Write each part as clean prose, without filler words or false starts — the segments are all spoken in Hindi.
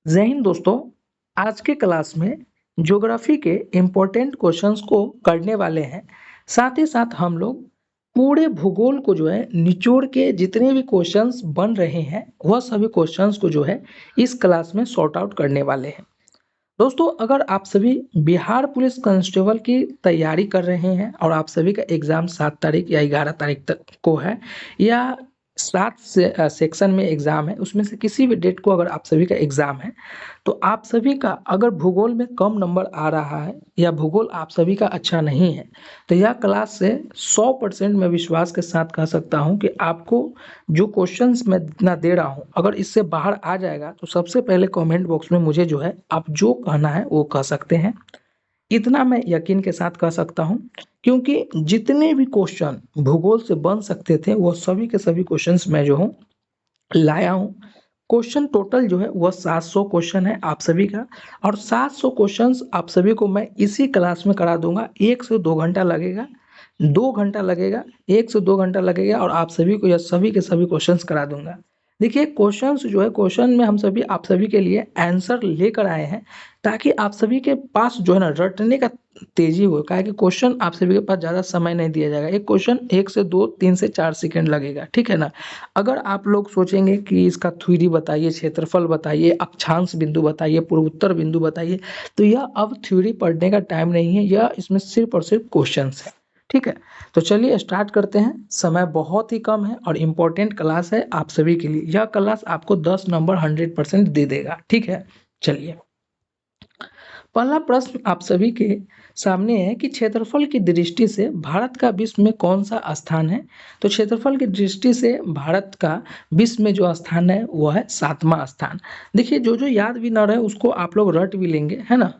जय हिंद दोस्तों। आज के क्लास में ज्योग्राफी के इम्पोर्टेंट क्वेश्चंस को करने वाले हैं। साथ ही साथ हम लोग पूरे भूगोल को जो है निचोड़ के जितने भी क्वेश्चंस बन रहे हैं वह सभी क्वेश्चंस को जो है इस क्लास में सॉर्ट आउट करने वाले हैं। दोस्तों, अगर आप सभी बिहार पुलिस कांस्टेबल की तैयारी कर रहे हैं और आप सभी का एग्जाम 7 तारीख या 11 तारीख तक को है, या 7 सेक्शन में एग्जाम है, उसमें से किसी भी डेट को अगर आप सभी का एग्जाम है, तो आप सभी का अगर भूगोल में कम नंबर आ रहा है या भूगोल आप सभी का अच्छा नहीं है, तो यह क्लास से 100% मैं विश्वास के साथ कह सकता हूं कि आपको जो क्वेश्चंस मैं इतना दे रहा हूं, अगर इससे बाहर आ जाएगा तो सबसे पहले कमेंट बॉक्स में मुझे जो है आप जो कहना है वो कह सकते हैं। इतना मैं यकीन के साथ कह सकता हूं, क्योंकि जितने भी क्वेश्चन भूगोल से बन सकते थे वो सभी के सभी क्वेश्चंस मैं जो हूँ लाया हूँ। क्वेश्चन टोटल जो है वह 700 क्वेश्चन है आप सभी का, और 700 क्वेश्चंस आप सभी को मैं इसी क्लास में करा दूंगा। 1 से 2 घंटा लगेगा, 2 घंटा लगेगा, 1 से 2 घंटा लगेगा, और आप सभी को यह सभी के सभी क्वेश्चंस करा दूंगा। देखिए, क्वेश्चंस जो है, क्वेश्चन में हम सभी आप सभी के लिए आंसर लेकर आए हैं, ताकि आप सभी के पास जो है ना रटने का तेजी हो। काहे कि क्वेश्चन आप सभी के पास ज़्यादा समय नहीं दिया जाएगा। एक क्वेश्चन 1 से 2, 3 से 4 सेकंड लगेगा, ठीक है ना। अगर आप लोग सोचेंगे कि इसका थ्योरी बताइए, क्षेत्रफल बताइए, अक्षांश बिंदु बताइए, पूर्वोत्तर बिंदु बताइए, तो यह अब थ्योरी पढ़ने का टाइम नहीं है, यह इसमें सिर्फ और सिर्फ क्वेश्चंस है। ठीक है, तो चलिए स्टार्ट करते हैं। समय बहुत ही कम है और इम्पोर्टेंट क्लास है आप सभी के लिए। यह क्लास आपको 10 नंबर 100% दे देगा। ठीक है, चलिए। पहला प्रश्न आप सभी के सामने है कि क्षेत्रफल की दृष्टि से भारत का विश्व में कौन सा स्थान है। तो क्षेत्रफल की दृष्टि से भारत का विश्व में जो स्थान है वो है 7वां स्थान। देखिए, जो जो याद भी ना रहे उसको आप लोग रट भी लेंगे, है ना।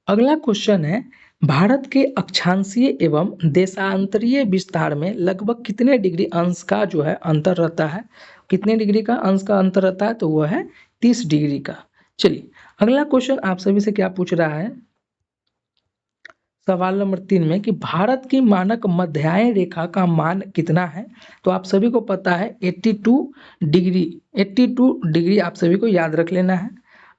अगला क्वेश्चन है, भारत के अक्षांशीय एवं देशांतरीय विस्तार में लगभग कितने डिग्री अंश का जो है अंतर रहता है। कितने डिग्री का अंश का अंतर रहता है, तो वह है 30 डिग्री का। चलिए, अगला क्वेश्चन आप सभी से क्या पूछ रहा है, सवाल नंबर 3 में, कि भारत की मानक मध्याह्न रेखा का मान कितना है। तो आप सभी को पता है 82 डिग्री। 82 डिग्री आप सभी को याद रख लेना है।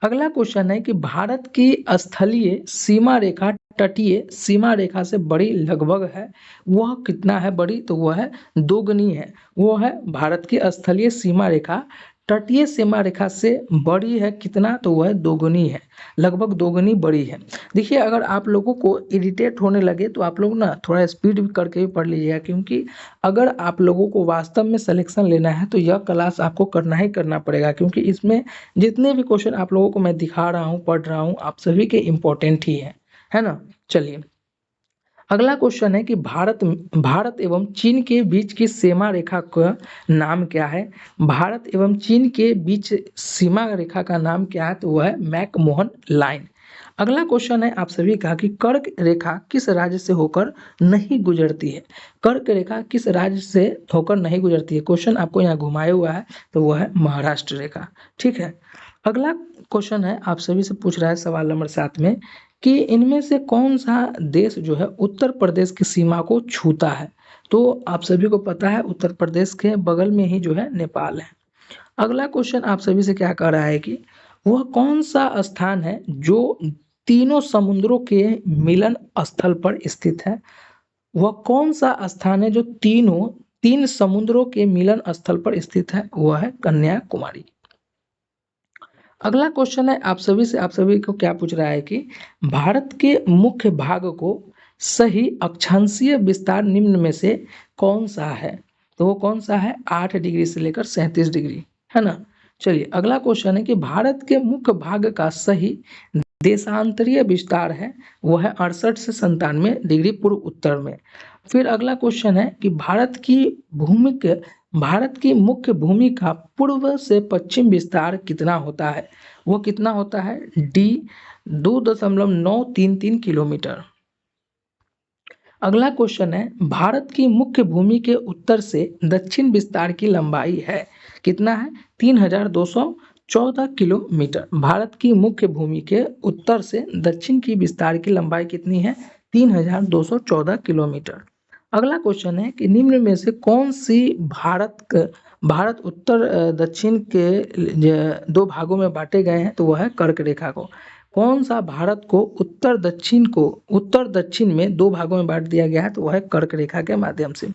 अगला क्वेश्चन है कि भारत की स्थलीय सीमा रेखा तटीय सीमा रेखा से बड़ी लगभग है, वह कितना है बड़ी, तो वह है दोगुनी है। वो है भारत की स्थलीय सीमा रेखा तटीय सीमा रेखा से बड़ी है कितना, तो वह दोगुनी है, लगभग दोगुनी बड़ी है। देखिए, अगर आप लोगों को इरिटेट होने लगे तो आप लोग ना थोड़ा स्पीड भी करके भी पढ़ लीजिएगा, क्योंकि अगर आप लोगों को वास्तव में सिलेक्शन लेना है तो यह क्लास आपको करना ही करना पड़ेगा, क्योंकि इसमें जितने भी क्वेश्चन आप लोगों को मैं दिखा रहा हूँ, पढ़ रहा हूँ, आप सभी के इम्पोर्टेंट ही है ना। चलिए, अगला क्वेश्चन है कि भारत एवं चीन के बीच की सीमा रेखा का नाम क्या है। भारत एवं चीन के बीच सीमा रेखा का नाम क्या है, तो वह है मैकमोहन लाइन। अगला क्वेश्चन है आप सभी का कि कर्क रेखा किस राज्य से होकर नहीं गुजरती है। कर्क रेखा किस राज्य से होकर नहीं गुजरती है, क्वेश्चन आपको यहाँ घुमाया हुआ है, तो वह है महाराष्ट्र रेखा। ठीक है, अगला क्वेश्चन है आप सभी से पूछ रहा है सवाल नंबर 7 में, कि इनमें से कौन सा देश जो है उत्तर प्रदेश की सीमा को छूता है। तो आप सभी को पता है उत्तर प्रदेश के बगल में ही जो है नेपाल है। अगला क्वेश्चन आप सभी से क्या कह रहा है कि वह कौन सा स्थान है जो तीनों समुद्रों के मिलन स्थल पर स्थित है। वह कौन सा स्थान है जो तीन समुद्रों के मिलन स्थल पर स्थित है, वह है कन्याकुमारी। अगला क्वेश्चन है आप सभी को क्या पूछ रहा है कि भारत के मुख्य भाग को सही अक्षांशीय विस्तार निम्न में से कौन सा है। तो वो कौन सा है, 8 डिग्री से लेकर 37 डिग्री, है ना। चलिए, अगला क्वेश्चन है कि भारत के मुख्य भाग का सही देशांतरीय विस्तार है, वह है 68 से 97 डिग्री पूर्व उत्तर में। फिर अगला क्वेश्चन है कि भारत की मुख्य भूमि का पूर्व से पश्चिम विस्तार कितना होता है। वो कितना होता है, डी 2.933 किलोमीटर। अगला क्वेश्चन है, भारत की मुख्य भूमि के उत्तर से दक्षिण विस्तार की लंबाई है, कितना है, 3214 किलोमीटर। भारत की मुख्य भूमि के उत्तर से दक्षिण की विस्तार की लंबाई कितनी है, 3214 किलोमीटर। अगला क्वेश्चन है कि निम्न में से कौन सी भारत उत्तर दक्षिण के दो भागों में बांटे गए हैं, तो वह है कर्क रेखा को। कौन सा भारत को उत्तर दक्षिण में दो भागों में बांट दिया गया है, तो वह है कर्क रेखा के माध्यम से।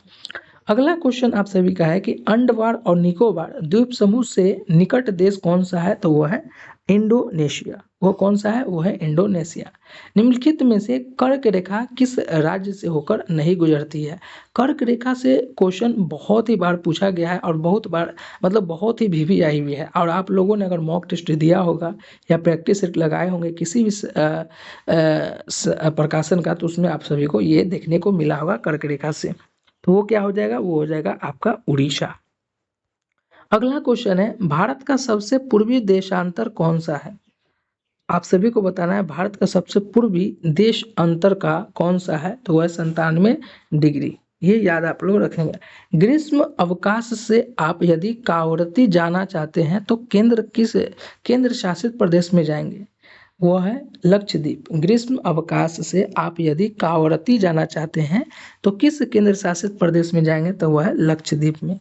अगला क्वेश्चन आप सभी का है कि अंडमान और निकोबार द्वीप समूह से निकट देश कौन सा है, तो वह है इंडोनेशिया। वो कौन सा है, वो है इंडोनेशिया। निम्नलिखित में से कर्क रेखा किस राज्य से होकर नहीं गुजरती है। कर्क रेखा से क्वेश्चन बहुत ही बार पूछा गया है और बहुत बार मतलब बहुत ही भिभी आई हुई है, और आप लोगों ने अगर मॉक टेस्ट दिया होगा या प्रैक्टिस सेट लगाए होंगे किसी भी प्रकाशन का, तो उसमें आप सभी को ये देखने को मिला होगा कर्क रेखा से। तो वो क्या हो जाएगा, वो हो जाएगा आपका उड़ीसा। अगला क्वेश्चन है भारत का सबसे पूर्वी देशांतर कौन सा है। आप सभी को बताना है भारत का सबसे पूर्वी देश अंतर का कौन सा है, तो वह 97 डिग्री। ये याद आप लोग रखेंगे। ग्रीष्म अवकाश से आप यदि कावरती जाना चाहते हैं तो केंद्र शासित प्रदेश में जाएंगे, वो है लक्षद्वीप। ग्रीष्म अवकाश से आप यदि कावरती जाना चाहते हैं तो किस केंद्र शासित प्रदेश में जाएंगे, तो वह है लक्षद्वीप में।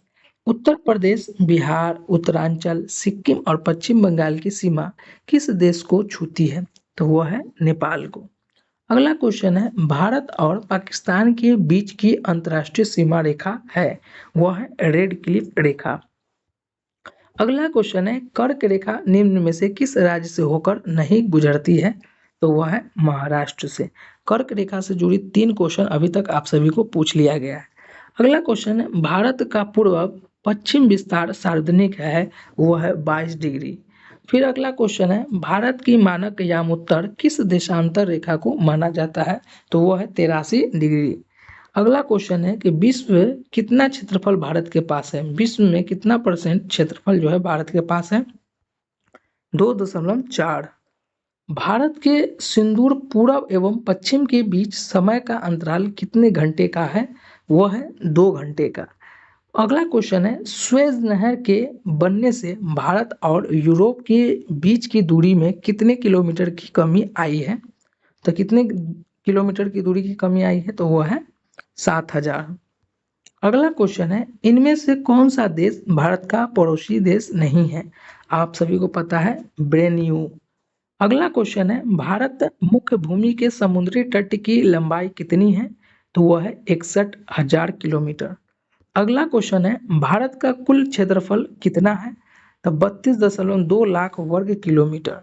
उत्तर प्रदेश, बिहार, उत्तरांचल, सिक्किम और पश्चिम बंगाल की सीमा किस देश को छूती है, तो वह है नेपाल को। अगला क्वेश्चन है भारत और पाकिस्तान के बीच की अंतर्राष्ट्रीय सीमा रेखा है, वह है रेड क्लिफ रेखा। अगला क्वेश्चन है कर्क रेखा निम्न में से किस राज्य से होकर नहीं गुजरती है, तो वह है महाराष्ट्र से। कर्क रेखा से जुड़ी 3 क्वेश्चन अभी तक आप सभी को पूछ लिया गया है। अगला क्वेश्चन है भारत का पूर्व पश्चिम विस्तार सार्वजनिक है, वह है 22 डिग्री। फिर अगला क्वेश्चन है भारत की मानक यामोत्तर किस देशांतर रेखा को माना जाता है, तो वह है 83 डिग्री। अगला क्वेश्चन है कि विश्व कितना क्षेत्रफल भारत के पास है। विश्व में कितना % क्षेत्रफल जो है भारत के पास है, 2.4। भारत के सिंदूर पूर्व एवं पश्चिम के बीच समय का अंतराल कितने घंटे का है, वह है 2 घंटे का। अगला क्वेश्चन है सुएज नहर के बनने से भारत और यूरोप के बीच की दूरी में कितने किलोमीटर की कमी आई है, तो कितने किलोमीटर की दूरी की कमी आई है, तो वह है 7000। अगला क्वेश्चन है इनमें से कौन सा देश भारत का पड़ोसी देश नहीं है। आप सभी को पता है ब्रेनियू। अगला क्वेश्चन है भारत मुख्य भूमि के समुद्री तट की लंबाई कितनी है, तो वह है 61,000 किलोमीटर। अगला क्वेश्चन है भारत का कुल क्षेत्रफल कितना है, तो 32.2 लाख वर्ग किलोमीटर।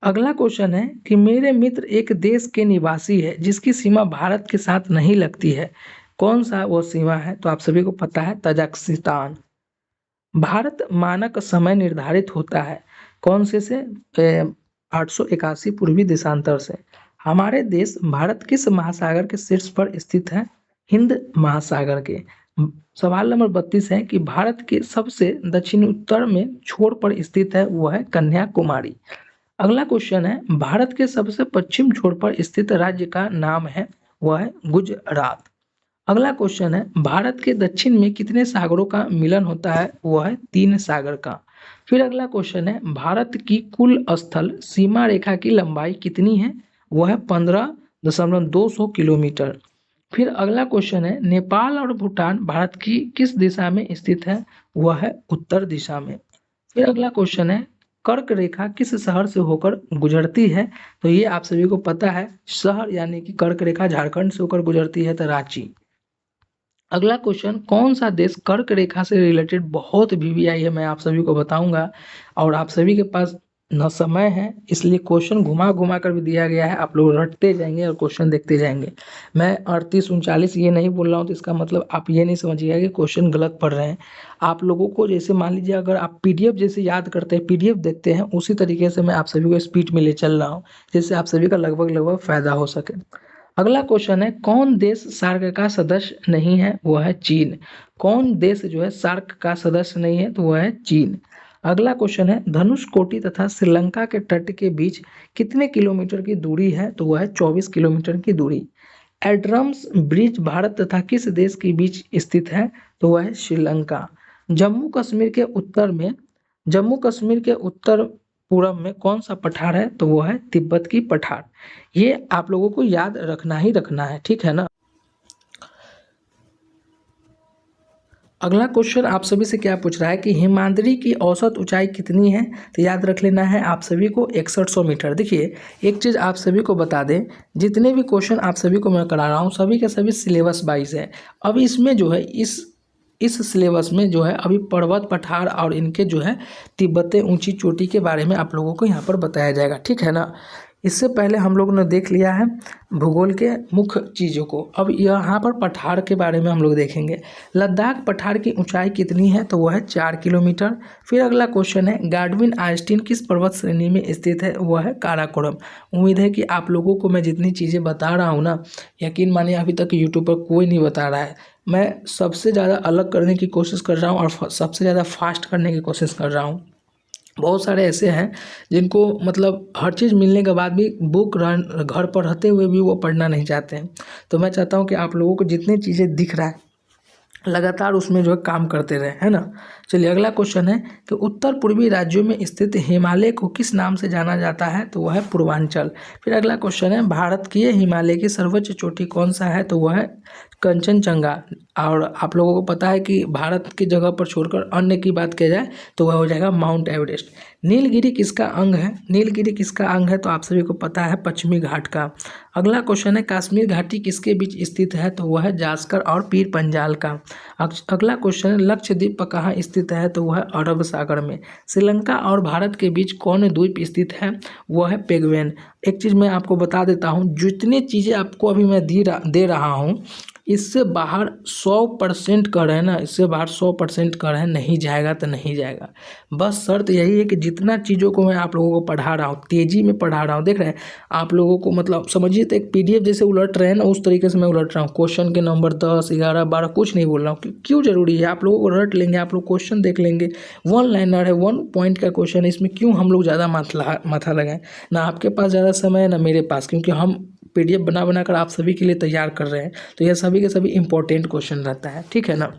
अगला क्वेश्चन है कि मेरे मित्र एक देश के निवासी है जिसकी सीमा भारत के साथ नहीं लगती है, कौन सा वो सीमा है, तो आप सभी को पता है तजाकिस्तान। भारत मानक समय निर्धारित होता है कौन से 881 पूर्वी देशांतर से। हमारे देश भारत किस महासागर के शीर्ष पर स्थित है, हिंद महासागर के। सवाल नंबर 32 है कि भारत के सबसे दक्षिण उत्तर में छोर पर स्थित है, वह है कन्याकुमारी। अगला क्वेश्चन है भारत के सबसे पश्चिम छोर पर स्थित राज्य का नाम है, वह है गुजरात। अगला क्वेश्चन है भारत के दक्षिण में कितने सागरों का मिलन होता है, वह है 3 सागर का। फिर अगला क्वेश्चन है भारत की कुल स्थल सीमा रेखा की लंबाई कितनी है, वह है 15.200 किलोमीटर। फिर अगला क्वेश्चन है नेपाल और भूटान भारत की किस दिशा में स्थित है, वह है उत्तर दिशा में। फिर अगला क्वेश्चन है कर्क रेखा किस शहर से होकर गुजरती है, तो ये आप सभी को पता है शहर यानी कि कर्क रेखा झारखंड से होकर गुजरती है, तो रांची। अगला क्वेश्चन कौन सा देश कर्क रेखा से रिलेटेड बहुत वीवीआई है, मैं आप सभी को बताऊंगा, और आप सभी के पास न समय है इसलिए क्वेश्चन घुमा घुमा कर भी दिया गया है, आप लोग रटते जाएंगे और क्वेश्चन देखते जाएंगे। मैं 38 39 ये नहीं बोल रहा हूँ तो इसका मतलब आप ये नहीं समझिएगा कि क्वेश्चन गलत पढ़ रहे हैं। आप लोगों को जैसे मान लीजिए अगर आप पीडीएफ जैसे याद करते हैं, पीडीएफ देखते हैं, उसी तरीके से मैं आप सभी को स्पीड में ले चल रहा हूँ जिससे आप सभी का लगभग फायदा हो सके। अगला क्वेश्चन है कौन देश सार्क का सदस्य नहीं है, वह है चीन। कौन देश जो है सार्क का सदस्य नहीं है, तो वह है चीन। अगला क्वेश्चन है धनुषकोटी तथा श्रीलंका के तट के बीच कितने किलोमीटर की दूरी है, तो वह है 24 किलोमीटर की दूरी। एड्रम्स ब्रिज भारत तथा किस देश के बीच स्थित है, तो वह है श्रीलंका। जम्मू कश्मीर के उत्तर पूरब में कौन सा पठार है? तो वो है तिब्बत की पठार। ये आप लोगों को याद रखना ही रखना है, ठीक है ना। अगला क्वेश्चन आप सभी से क्या पूछ रहा है कि हिमाद्री की औसत ऊंचाई कितनी है? तो याद रख लेना है आप सभी को 6100 मीटर। देखिए एक चीज़ आप सभी को बता दें, जितने भी क्वेश्चन आप सभी को मैं करा रहा हूँ सभी के सभी सिलेबस वाइज है। अब इसमें जो है इस सिलेबस में जो है अभी पर्वत पठार और इनके जो है तिब्बतें ऊंची चोटी के बारे में आप लोगों को यहाँ पर बताया जाएगा, ठीक है ना। इससे पहले हम लोगों ने देख लिया है भूगोल के मुख्य चीज़ों को। अब यहाँ पर पठार के बारे में हम लोग देखेंगे। लद्दाख पठार की ऊंचाई कितनी है? तो वह है 4 किलोमीटर। फिर अगला क्वेश्चन है गाडविन आइंस्टीन किस पर्वत श्रेणी में स्थित है? वह है काराकोरम। उम्मीद है कि आप लोगों को मैं जितनी चीज़ें बता रहा हूँ ना, यकीन मानिए अभी तक यूट्यूब पर कोई नहीं बता रहा है। मैं सबसे ज़्यादा अलग करने की कोशिश कर रहा हूँ और सबसे ज़्यादा फास्ट करने की कोशिश कर रहा हूँ। बहुत सारे ऐसे हैं जिनको मतलब हर चीज़ मिलने के बाद भी बुक घर पर रहते हुए भी वो पढ़ना नहीं चाहते हैं। तो मैं चाहता हूँ कि आप लोगों को जितनी चीज़ें दिख रहा है लगातार उसमें जो है काम करते रहे, है ना। चलिए अगला क्वेश्चन है कि उत्तर पूर्वी राज्यों में स्थित हिमालय को किस नाम से जाना जाता है? तो वह है पूर्वांचल। फिर अगला क्वेश्चन है भारत की हिमालय की सर्वोच्च चोटी कौन सा है? तो वह है कंचनजंगा। और आप लोगों को पता है कि भारत की जगह पर छोड़कर अन्य की बात किया जाए तो वह हो जाएगा माउंट एवरेस्ट। नीलगिरी किसका अंग है? नीलगिरी किसका अंग है? तो आप सभी को पता है पश्चिमी घाट का। अगला क्वेश्चन है कश्मीर घाटी किसके बीच स्थित है? तो वह है जास्कर और पीर पंजाल का। अगला क्वेश्चन है लक्षद्वीप कहाँ स्थित है? तो वह है अरब सागर में। श्रीलंका और भारत के बीच कौन द्वीप स्थित है? वह है पेगवेन। एक चीज़ मैं आपको बता देता हूँ, जितनी चीज़ें आपको अभी मैं दे रहा हूँ इससे बाहर 100% कर है ना, इससे बाहर 100% कर है, नहीं जाएगा तो नहीं जाएगा। बस शर्त यही है कि जितना चीज़ों को मैं आप लोगों को पढ़ा रहा हूँ तेज़ी में पढ़ा रहा हूँ, देख रहे हैं आप लोगों को, मतलब समझिए तो एक PDF जैसे उलट रहे हैं ना उस तरीके से मैं उलट रहा हूँ। क्वेश्चन के नंबर 10, 11, 12 कुछ नहीं बोल रहा हूँ। क्यों जरूरी है? आप लोगों को रट लेंगे, आप लोग क्वेश्चन देख लेंगे। 1 लाइनर है, 1 पॉइंट का क्वेश्चन है, इसमें क्यों हम लोग ज़्यादा माथा लगाएं। ना आपके पास ज़्यादा समय है ना मेरे पास, क्योंकि हम PDF बना कर आप सभी के लिए तैयार कर रहे हैं। तो यह सभी के सभी इंपॉर्टेंट क्वेश्चन रहता है, ठीक है ना।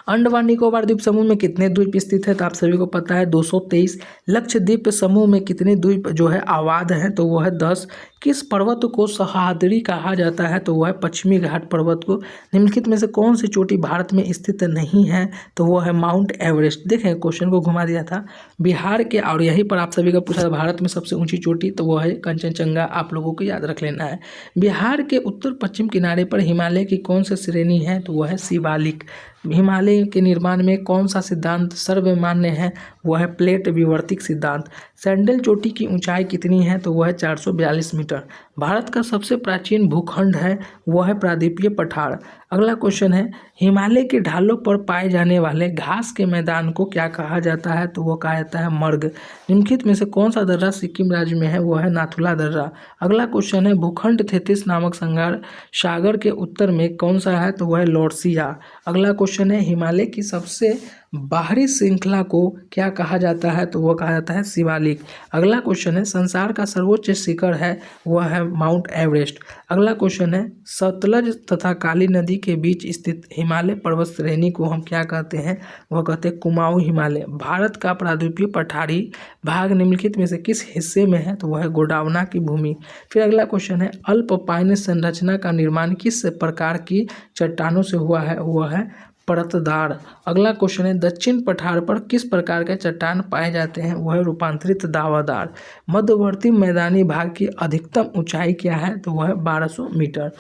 अंडमान निकोबार द्वीप समूह में कितने द्वीप स्थित है? तो आप सभी को पता है 223। लक्षद्वीप समूह में कितने द्वीप जो है आबाद हैं? तो वो है 10। किस पर्वत को सह्याद्री कहा जाता है? तो वह है पश्चिमी घाट पर्वत को। निम्नलिखित में से कौन सी चोटी भारत में स्थित नहीं है? तो वो है माउंट एवरेस्ट। देखें क्वेश्चन को घुमा दिया था बिहार के, और यहीं पर आप सभी का पूछा था भारत में सबसे ऊंची चोटी, तो वो है कंचनजंगा। आप लोगों को याद रख लेना है। बिहार के उत्तर पश्चिम किनारे पर हिमालय की कौन सी श्रेणी है? तो वह है शिवालिक। हिमालय के निर्माण में कौन सा सिद्धांत सर्वमान्य है? वह है प्लेट विवर्तक सिद्धांत। सैंडल चोटी की ऊंचाई कितनी है? तो वह है 442 मीटर। भारत का सबसे प्राचीन भूखंड है वह है प्रायद्वीपीय पठार। अगला क्वेश्चन है हिमालय के ढालों पर पाए जाने वाले घास के मैदान को क्या कहा जाता है? तो वह कहा जाता है मर्ग। निम्नलिखित में से कौन सा दर्रा सिक्किम राज्य में है? वह है नाथुला दर्रा। अगला क्वेश्चन है भूखंड थेथिस नामक सागर के उत्तर में कौन सा है? तो वह है लॉर्सिया। अगला क्वेश्चन है हिमालय की सबसे बाहरी श्रृंखला को क्या कहा जाता है? तो वह कहा जाता है शिवालिक। अगला क्वेश्चन है संसार का सर्वोच्च शिखर है वह है माउंट एवरेस्ट। अगला क्वेश्चन है सतलज तथा काली नदी के बीच स्थित हिमालय पर्वत श्रेणी को हम क्या कहते हैं? वह कहते हैं कुमाऊं हिमालय। भारत का प्रायद्वीपीय पठारी भाग निम्नलिखित में से किस हिस्से में है? तो वह है गोंडवाना की भूमि। फिर अगला क्वेश्चन है अल्पपाइन संरचना का निर्माण किस प्रकार की चट्टानों से हुआ है? वह है परतदार। अगला क्वेश्चन है दक्षिण पठार पर किस प्रकार के चट्टान पाए जाते हैं? वह है रूपांतरित दावादार। मध्यवर्ती मैदानी भाग की अधिकतम ऊंचाई क्या है? तो वह है 1200 मीटर।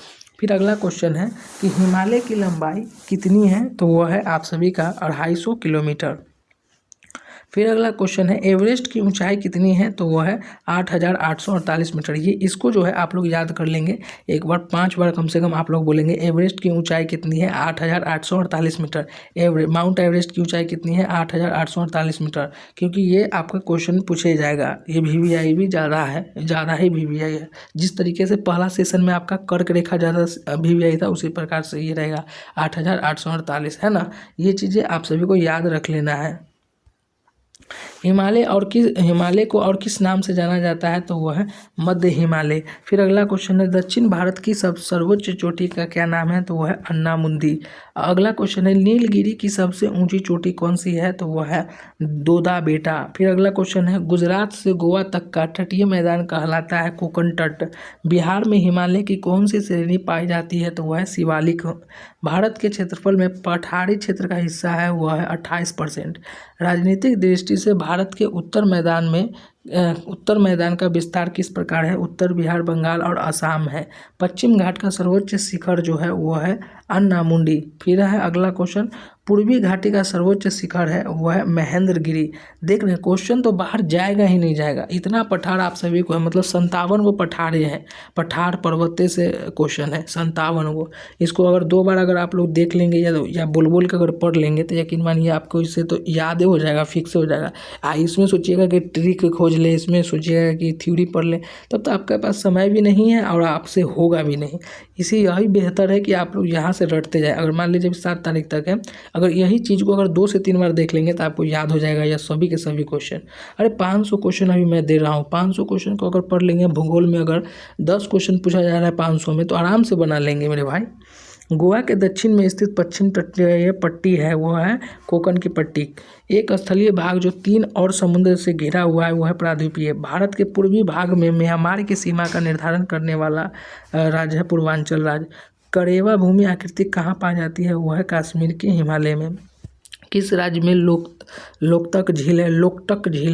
फिर अगला क्वेश्चन है कि हिमालय की लंबाई कितनी है? तो वह है आप सभी का 250 किलोमीटर। फिर अगला क्वेश्चन है एवरेस्ट की ऊंचाई कितनी है? तो वह है 8848 मीटर। ये इसको जो है आप लोग याद कर लेंगे एक बार, 5 बार कम से कम आप लोग बोलेंगे एवरेस्ट की ऊंचाई कितनी है? 8848 मीटर। माउंट एवरेस्ट की ऊंचाई कितनी है? 8848 मीटर। क्योंकि ये आपका क्वेश्चन पूछे जाएगा। ये VVI भी ज़्यादा है, ज़्यादा ही VVI है। जिस तरीके से पहला सेशन में आपका कर्क रेखा ज़्यादा VVI था उसी प्रकार से ये रहेगा 8848, है ना। ये चीज़ें आप सभी को याद रख लेना है। हिमालय को और किस नाम से जाना जाता है, तो वह है मध्य हिमालय। फिर अगला क्वेश्चन है दक्षिण भारत की सर्वोच्च चोटी का क्या नाम है, तो वह है अन्नामुंदी। अगला क्वेश्चन है नीलगिरी की सबसे ऊंची चोटी कौन सी है, तो वह है दोदा बेटा। फिर अगला क्वेश्चन है गुजरात से गोवा तक का तटीय मैदान कहलाता है कोकण तट। बिहार में हिमालय की कौन सी श्रेणी पाई जाती है, तो वह है शिवालिक। भारत के क्षेत्रफल में पठारी क्षेत्र का हिस्सा है वह है 28%। राजनीतिक दृष्टि से भारत के उत्तर मैदान का विस्तार किस प्रकार है, उत्तर बिहार, बंगाल और असम है। पश्चिम घाट का सर्वोच्च शिखर जो है वह है अन्नामुंडी। फिर है अगला क्वेश्चन पूर्वी घाटी का सर्वोच्च शिखर है वह है महेंद्रगिरी। देख रहे हैं क्वेश्चन तो बाहर जाएगा ही नहीं जाएगा, इतना पठार आप सभी को है, मतलब 57 वो पठारे हैं, पठार पर्वते से क्वेश्चन है 57 वो। इसको अगर 2 बार अगर आप लोग देख लेंगे या बोल के अगर पढ़ लेंगे तो यकीन मानिए आपको इससे तो याद हो जाएगा, फिक्स हो जाएगा। इसमें सोचिएगा कि ट्रिक खोज ले, इसमें सोचिएगा कि थ्योरी पढ़ ले, तब तो आपके पास समय भी नहीं है और आपसे होगा भी नहीं। यही बेहतर है कि आप लोग यहाँ से रटते जाए। अगर मान लीजिए 7 तारीख तक है, अगर यही चीज़ को अगर 2 से 3 बार देख लेंगे तो आपको याद हो जाएगा या सभी के सभी क्वेश्चन। अरे 500 क्वेश्चन अभी मैं दे रहा हूँ, 500 क्वेश्चन को अगर पढ़ लेंगे, भूगोल में अगर 10 क्वेश्चन पूछा जा रहा है 500 में, तो आराम से बना लेंगे मेरे भाई। गोवा के दक्षिण में स्थित पश्चिम तटीय पट्टी है वो है कोकण की पट्टी। एक स्थलीय भाग जो 3 और समुद्र से घिरा हुआ है वह है प्रायद्वीपीय। भारत के पूर्वी भाग में म्यांमार की सीमा का निर्धारण करने वाला राज्य है पूर्वांचल राज्य। करेवा भूमि आकृति कहाँ पाई जाती है, वह है कश्मीर के हिमालय में। किस राज्य में लोकटक झील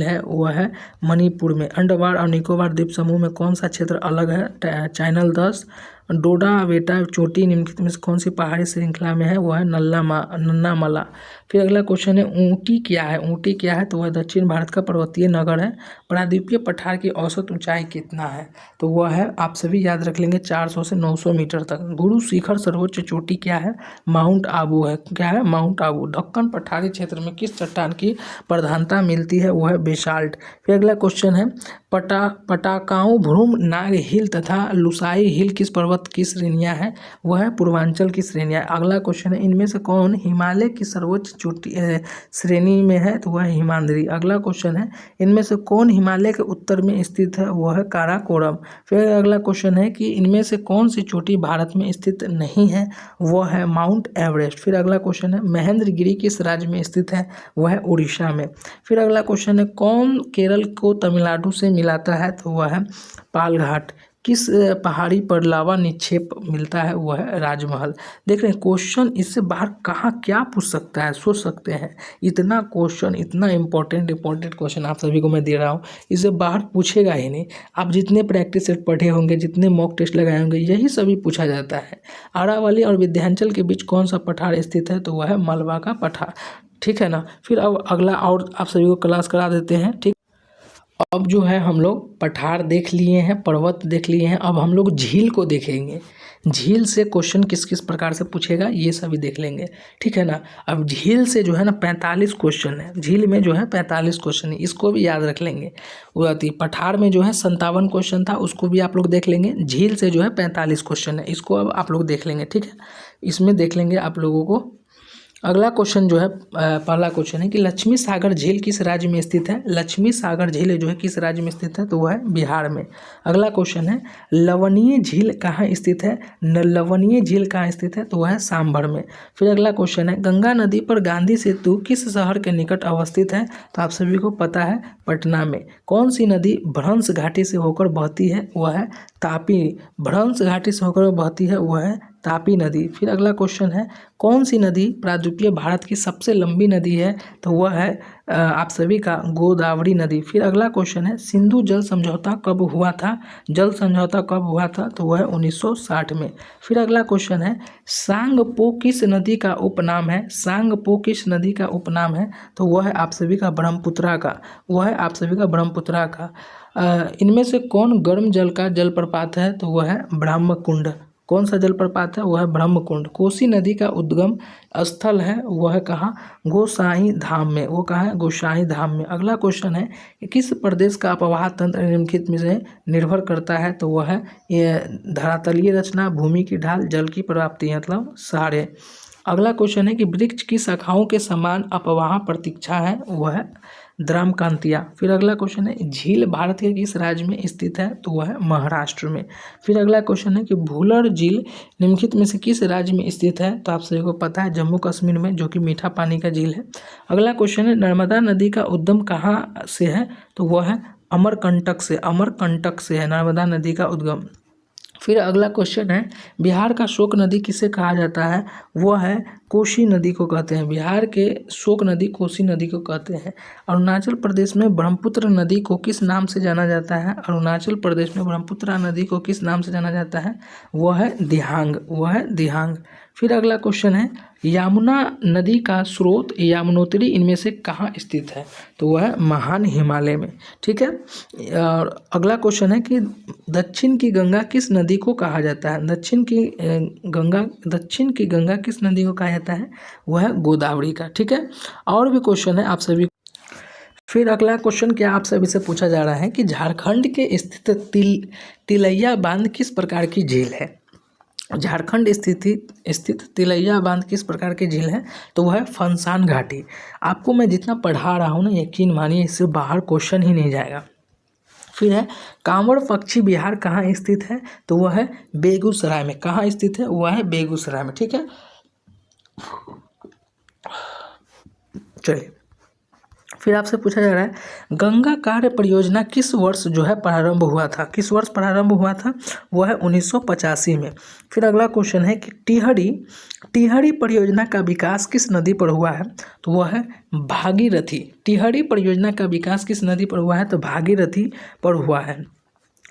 है वह है मणिपुर में। अंडमान और निकोबार द्वीप समूह में कौन सा क्षेत्र अलग है, चैनल 10। डोडा बेटा चोटी निम्नलिखित में से कौन सी पहाड़ी श्रृंखला में है, वह है नन्नामला। फिर अगला क्वेश्चन है ऊटी क्या है, तो वह दक्षिण भारत का पर्वतीय नगर है। प्रायद्वीपीय पठार की औसत ऊंचाई कितना है, तो वह है आप सभी याद रख लेंगे 400 से 900 मीटर तक। गुरु शिखर सर्वोच्च चोटी क्या है, माउंट आबू है। क्या है, माउंट आबू। दक्कन पठारी क्षेत्र में किस चट्टान की प्रधानता मिलती है, वह है बेसाल्ट। फिर अगला क्वेश्चन है पटाकाऊ भ्रूम नाग हिल तथा लुसाई हिल किस पर्वत की श्रेणियां हैं, वह है पूर्वांचल की श्रेणियां। अगला क्वेश्चन है इनमें से कौन हिमालय की सर्वोच्च चोटी श्रेणी में है, तो वह है हिमाद्री। अगला क्वेश्चन है इनमें से कौन हिमालय के उत्तर में स्थित है, वह है काराकोरम। फिर अगला क्वेश्चन है कि इनमें से कौन सी चोटी भारत में स्थित नहीं है, वह है माउंट एवरेस्ट। फिर अगला क्वेश्चन है महेंद्रगिरी किस राज्य में स्थित है, वह है उड़ीसा में। फिर अगला क्वेश्चन है कौन केरल को तमिलनाडु से मिलाता है, तो वह है पालघाट। किस पहाड़ी पर लावा निक्षेप मिलता है, वह है राजमहल। देख रहे हैं क्वेश्चन इससे बाहर कहाँ क्या पूछ सकता है, सोच सकते हैं। इतना क्वेश्चन, इतना इंपॉर्टेंट क्वेश्चन आप सभी को मैं दे रहा हूँ, इससे बाहर पूछेगा ही नहीं। आप जितने प्रैक्टिस सेट पढ़े होंगे, जितने मॉक टेस्ट लगाए होंगे, यही सभी पूछा जाता है। अरावली और विंध्याचल के बीच कौन सा पठार स्थित है, तो वह है मलबा का पठार। ठीक है ना। फिर अब अगला और आप सभी को क्लास करा देते हैं। ठीक, अब जो है हम लोग पठार देख लिए हैं, पर्वत देख लिए हैं, अब हम लोग झील को देखेंगे। झील से क्वेश्चन किस किस प्रकार से पूछेगा ये सभी देख लेंगे। ठीक है ना। अब झील से जो है ना 45 क्वेश्चन है, झील में जो है 45 क्वेश्चन है, इसको भी याद रख लेंगे। वो पठार में जो है 57 क्वेश्चन था, उसको भी आप लोग देख लेंगे। झील से जो है 45 क्वेश्चन है, इसको अब आप लोग देख लेंगे। ठीक है, इसमें देख लेंगे आप लोगों को। अगला क्वेश्चन जो है पहला क्वेश्चन है कि लक्ष्मी सागर झील किस राज्य में स्थित है। लक्ष्मी सागर झील जो है किस राज्य में स्थित है, तो वह है बिहार में। अगला क्वेश्चन है लवणीय झील कहाँ स्थित है, लवणीय झील कहाँ स्थित है, तो वह है सांभर में। फिर अगला क्वेश्चन है गंगा नदी पर गांधी सेतु किस शहर के निकट अवस्थित है, तो आप सभी को पता है पटना में। कौन सी नदी भ्रंश घाटी से होकर बहती है, वह है तापी। भ्रंश घाटी से होकर बहती है वह है तापी नदी। फिर अगला क्वेश्चन है कौन सी नदी प्रायद्वीपीय भारत की सबसे लंबी नदी है, तो वह है आप सभी का गोदावरी नदी। फिर अगला क्वेश्चन है सिंधु जल समझौता कब हुआ था, जल समझौता कब हुआ था, तो वह है 1960 में। फिर अगला क्वेश्चन है सांगपो किस नदी का उपनाम है, सांगपो किस नदी का उपनाम है, तो वह है आप सभी का ब्रह्मपुत्रा का, वह है आप सभी का ब्रह्मपुत्रा का। इनमें से कौन गर्म जल का जलप्रपात है, तो वह है ब्रह्मकुंड। कौन सा जलप्रपात है, वह है ब्रह्मकुंड। कोसी नदी का उद्गम स्थल है वह है कहाँ, गोसाई धाम में। वो कहाँ है, गोसाई धाम में। अगला क्वेश्चन है कि किस प्रदेश का अपवाह तंत्र निम्नलिखित में से निर्भर करता है, तो वह है ये धरातलीय रचना, भूमि की ढाल, जल की प्राप्ति, मतलब सारे। अगला क्वेश्चन है कि वृक्ष की शाखाओं के समान अपवाह प्रतीक्षा है, वह है द्रामकांतिया। फिर अगला क्वेश्चन है झील भारत के किस राज्य में स्थित है, तो वह है महाराष्ट्र में। फिर अगला क्वेश्चन है कि भूलर झील निम्नलिखित में से किस राज्य में स्थित है, तो आप सभी को पता है जम्मू कश्मीर में, जो कि मीठा पानी का झील है। अगला क्वेश्चन है नर्मदा नदी का उद्गम कहाँ से है, तो वह है अमरकंटक से, अमरकंटक से है नर्मदा नदी का उद्गम। फिर अगला क्वेश्चन है बिहार का शोक नदी किसे कहा जाता है, वह है कोसी नदी को कहते हैं। बिहार के शोक नदी कोसी नदी को कहते हैं। अरुणाचल प्रदेश में ब्रह्मपुत्र नदी को किस नाम से जाना जाता है, अरुणाचल प्रदेश में ब्रह्मपुत्र नदी को किस नाम से जाना जाता है, वह है दिहांग, वह है दिहांग। फिर अगला क्वेश्चन है यमुना नदी का स्रोत यमुनोत्री इनमें से कहाँ स्थित है, तो वह है महान हिमालय में। ठीक है। और अगला क्वेश्चन है कि दक्षिण की गंगा किस नदी को कहा जाता है, दक्षिण की गंगा किस नदी को कहा जाता है, वह है गोदावरी का। ठीक है। और भी क्वेश्चन है आप सभी। फिर अगला क्वेश्चन क्या आप सभी से पूछा जा रहा है कि झारखंड के स्थित तिलैया बांध किस प्रकार की झील है, झारखंड स्थित तिलैया बांध किस प्रकार की झील है, तो वह है फंसान घाटी। आपको मैं जितना पढ़ा रहा हूँ ना, यकीन मानिए इससे बाहर क्वेश्चन ही नहीं जाएगा। फिर है कांवड़ पक्षी बिहार कहाँ स्थित है, तो वह है बेगूसराय में। कहाँ स्थित है, वह है बेगूसराय में। ठीक है। चलिए फिर आपसे पूछा जा रहा है गंगा कार्य परियोजना किस वर्ष जो है प्रारंभ हुआ था, किस वर्ष प्रारंभ हुआ था, वह है 1985 में। फिर अगला क्वेश्चन है कि टिहरी परियोजना का विकास किस नदी पर हुआ है, तो वह है भागीरथी। टिहरी परियोजना का विकास किस नदी पर हुआ है, तो भागीरथी पर हुआ है।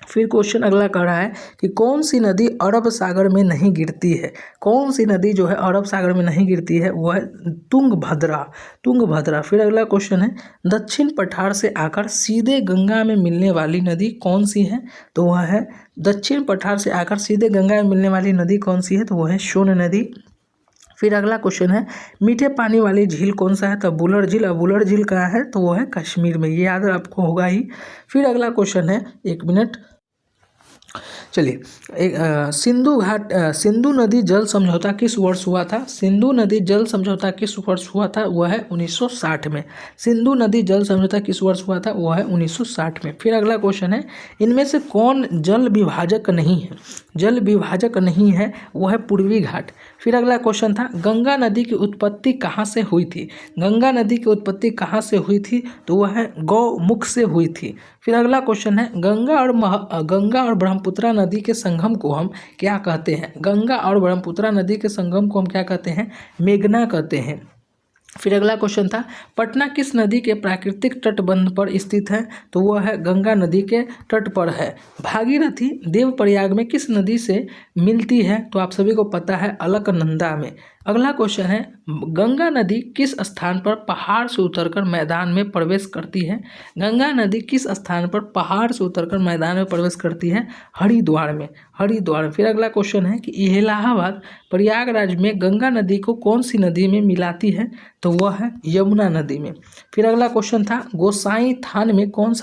फिर क्वेश्चन अगला कह रहा है कि कौन सी नदी अरब सागर में नहीं गिरती है, कौन सी नदी जो है अरब सागर में नहीं गिरती है, वह है तुंगभद्रा। फिर अगला क्वेश्चन है दक्षिण पठार से आकर सीधे गंगा में मिलने वाली नदी कौन सी है, तो वह है दक्षिण पठार से आकर सीधे गंगा में मिलने वाली नदी कौन सी है, तो वह है सोन नदी। फिर अगला क्वेश्चन है मीठे पानी वाली झील कौन सा है, तो बुलर झील। अब बुलर झील कहाँ है, तो वो है कश्मीर में, ये याद आपको होगा ही। फिर अगला क्वेश्चन है, एक मिनट, चलिए सिंधु नदी जल समझौता किस वर्ष हुआ था, सिंधु नदी जल समझौता किस वर्ष हुआ था, वह है 1960 में। सिंधु नदी जल समझौता किस वर्ष हुआ था, वह है 1960 में। फिर अगला क्वेश्चन है इनमें से कौन जल विभाजक नहीं है, जल विभाजक नहीं है, वह है पूर्वी घाट। फिर अगला क्वेश्चन था गंगा नदी की उत्पत्ति कहाँ से हुई थी, गंगा नदी की उत्पत्ति कहाँ से हुई थी, तो वह है गौमुख से हुई थी। फिर अगला क्वेश्चन है गंगा और ब्रह्मपुत्रा नदी के संगम को हम क्या कहते हैं, गंगा और ब्रह्मपुत्रा नदी के संगम को हम क्या कहते हैं, मेघना कहते हैं। फिर अगला क्वेश्चन था पटना किस नदी के प्राकृतिक तटबंध पर स्थित है, तो वह है गंगा नदी के तट पर है। भागीरथी देवप्रयाग में किस नदी से मिलती है, तो आप सभी को पता है अलकनंदा में। अगला क्वेश्चन है गंगा नदी किस स्थान पर पहाड़ से उतरकर मैदान में प्रवेश करती है, गंगा नदी किस स्थान पर पहाड़ से उतरकर मैदान में प्रवेश करती है, हरिद्वार में, हरिद्वार में। फिर अगला क्वेश्चन है कि इलाहाबाद प्रयागराज में गंगा नदी को कौन सी नदी में मिलाती है, तो वह है यमुना नदी में। फिर अगला क्वेश्चन था गोसाई थान में कौन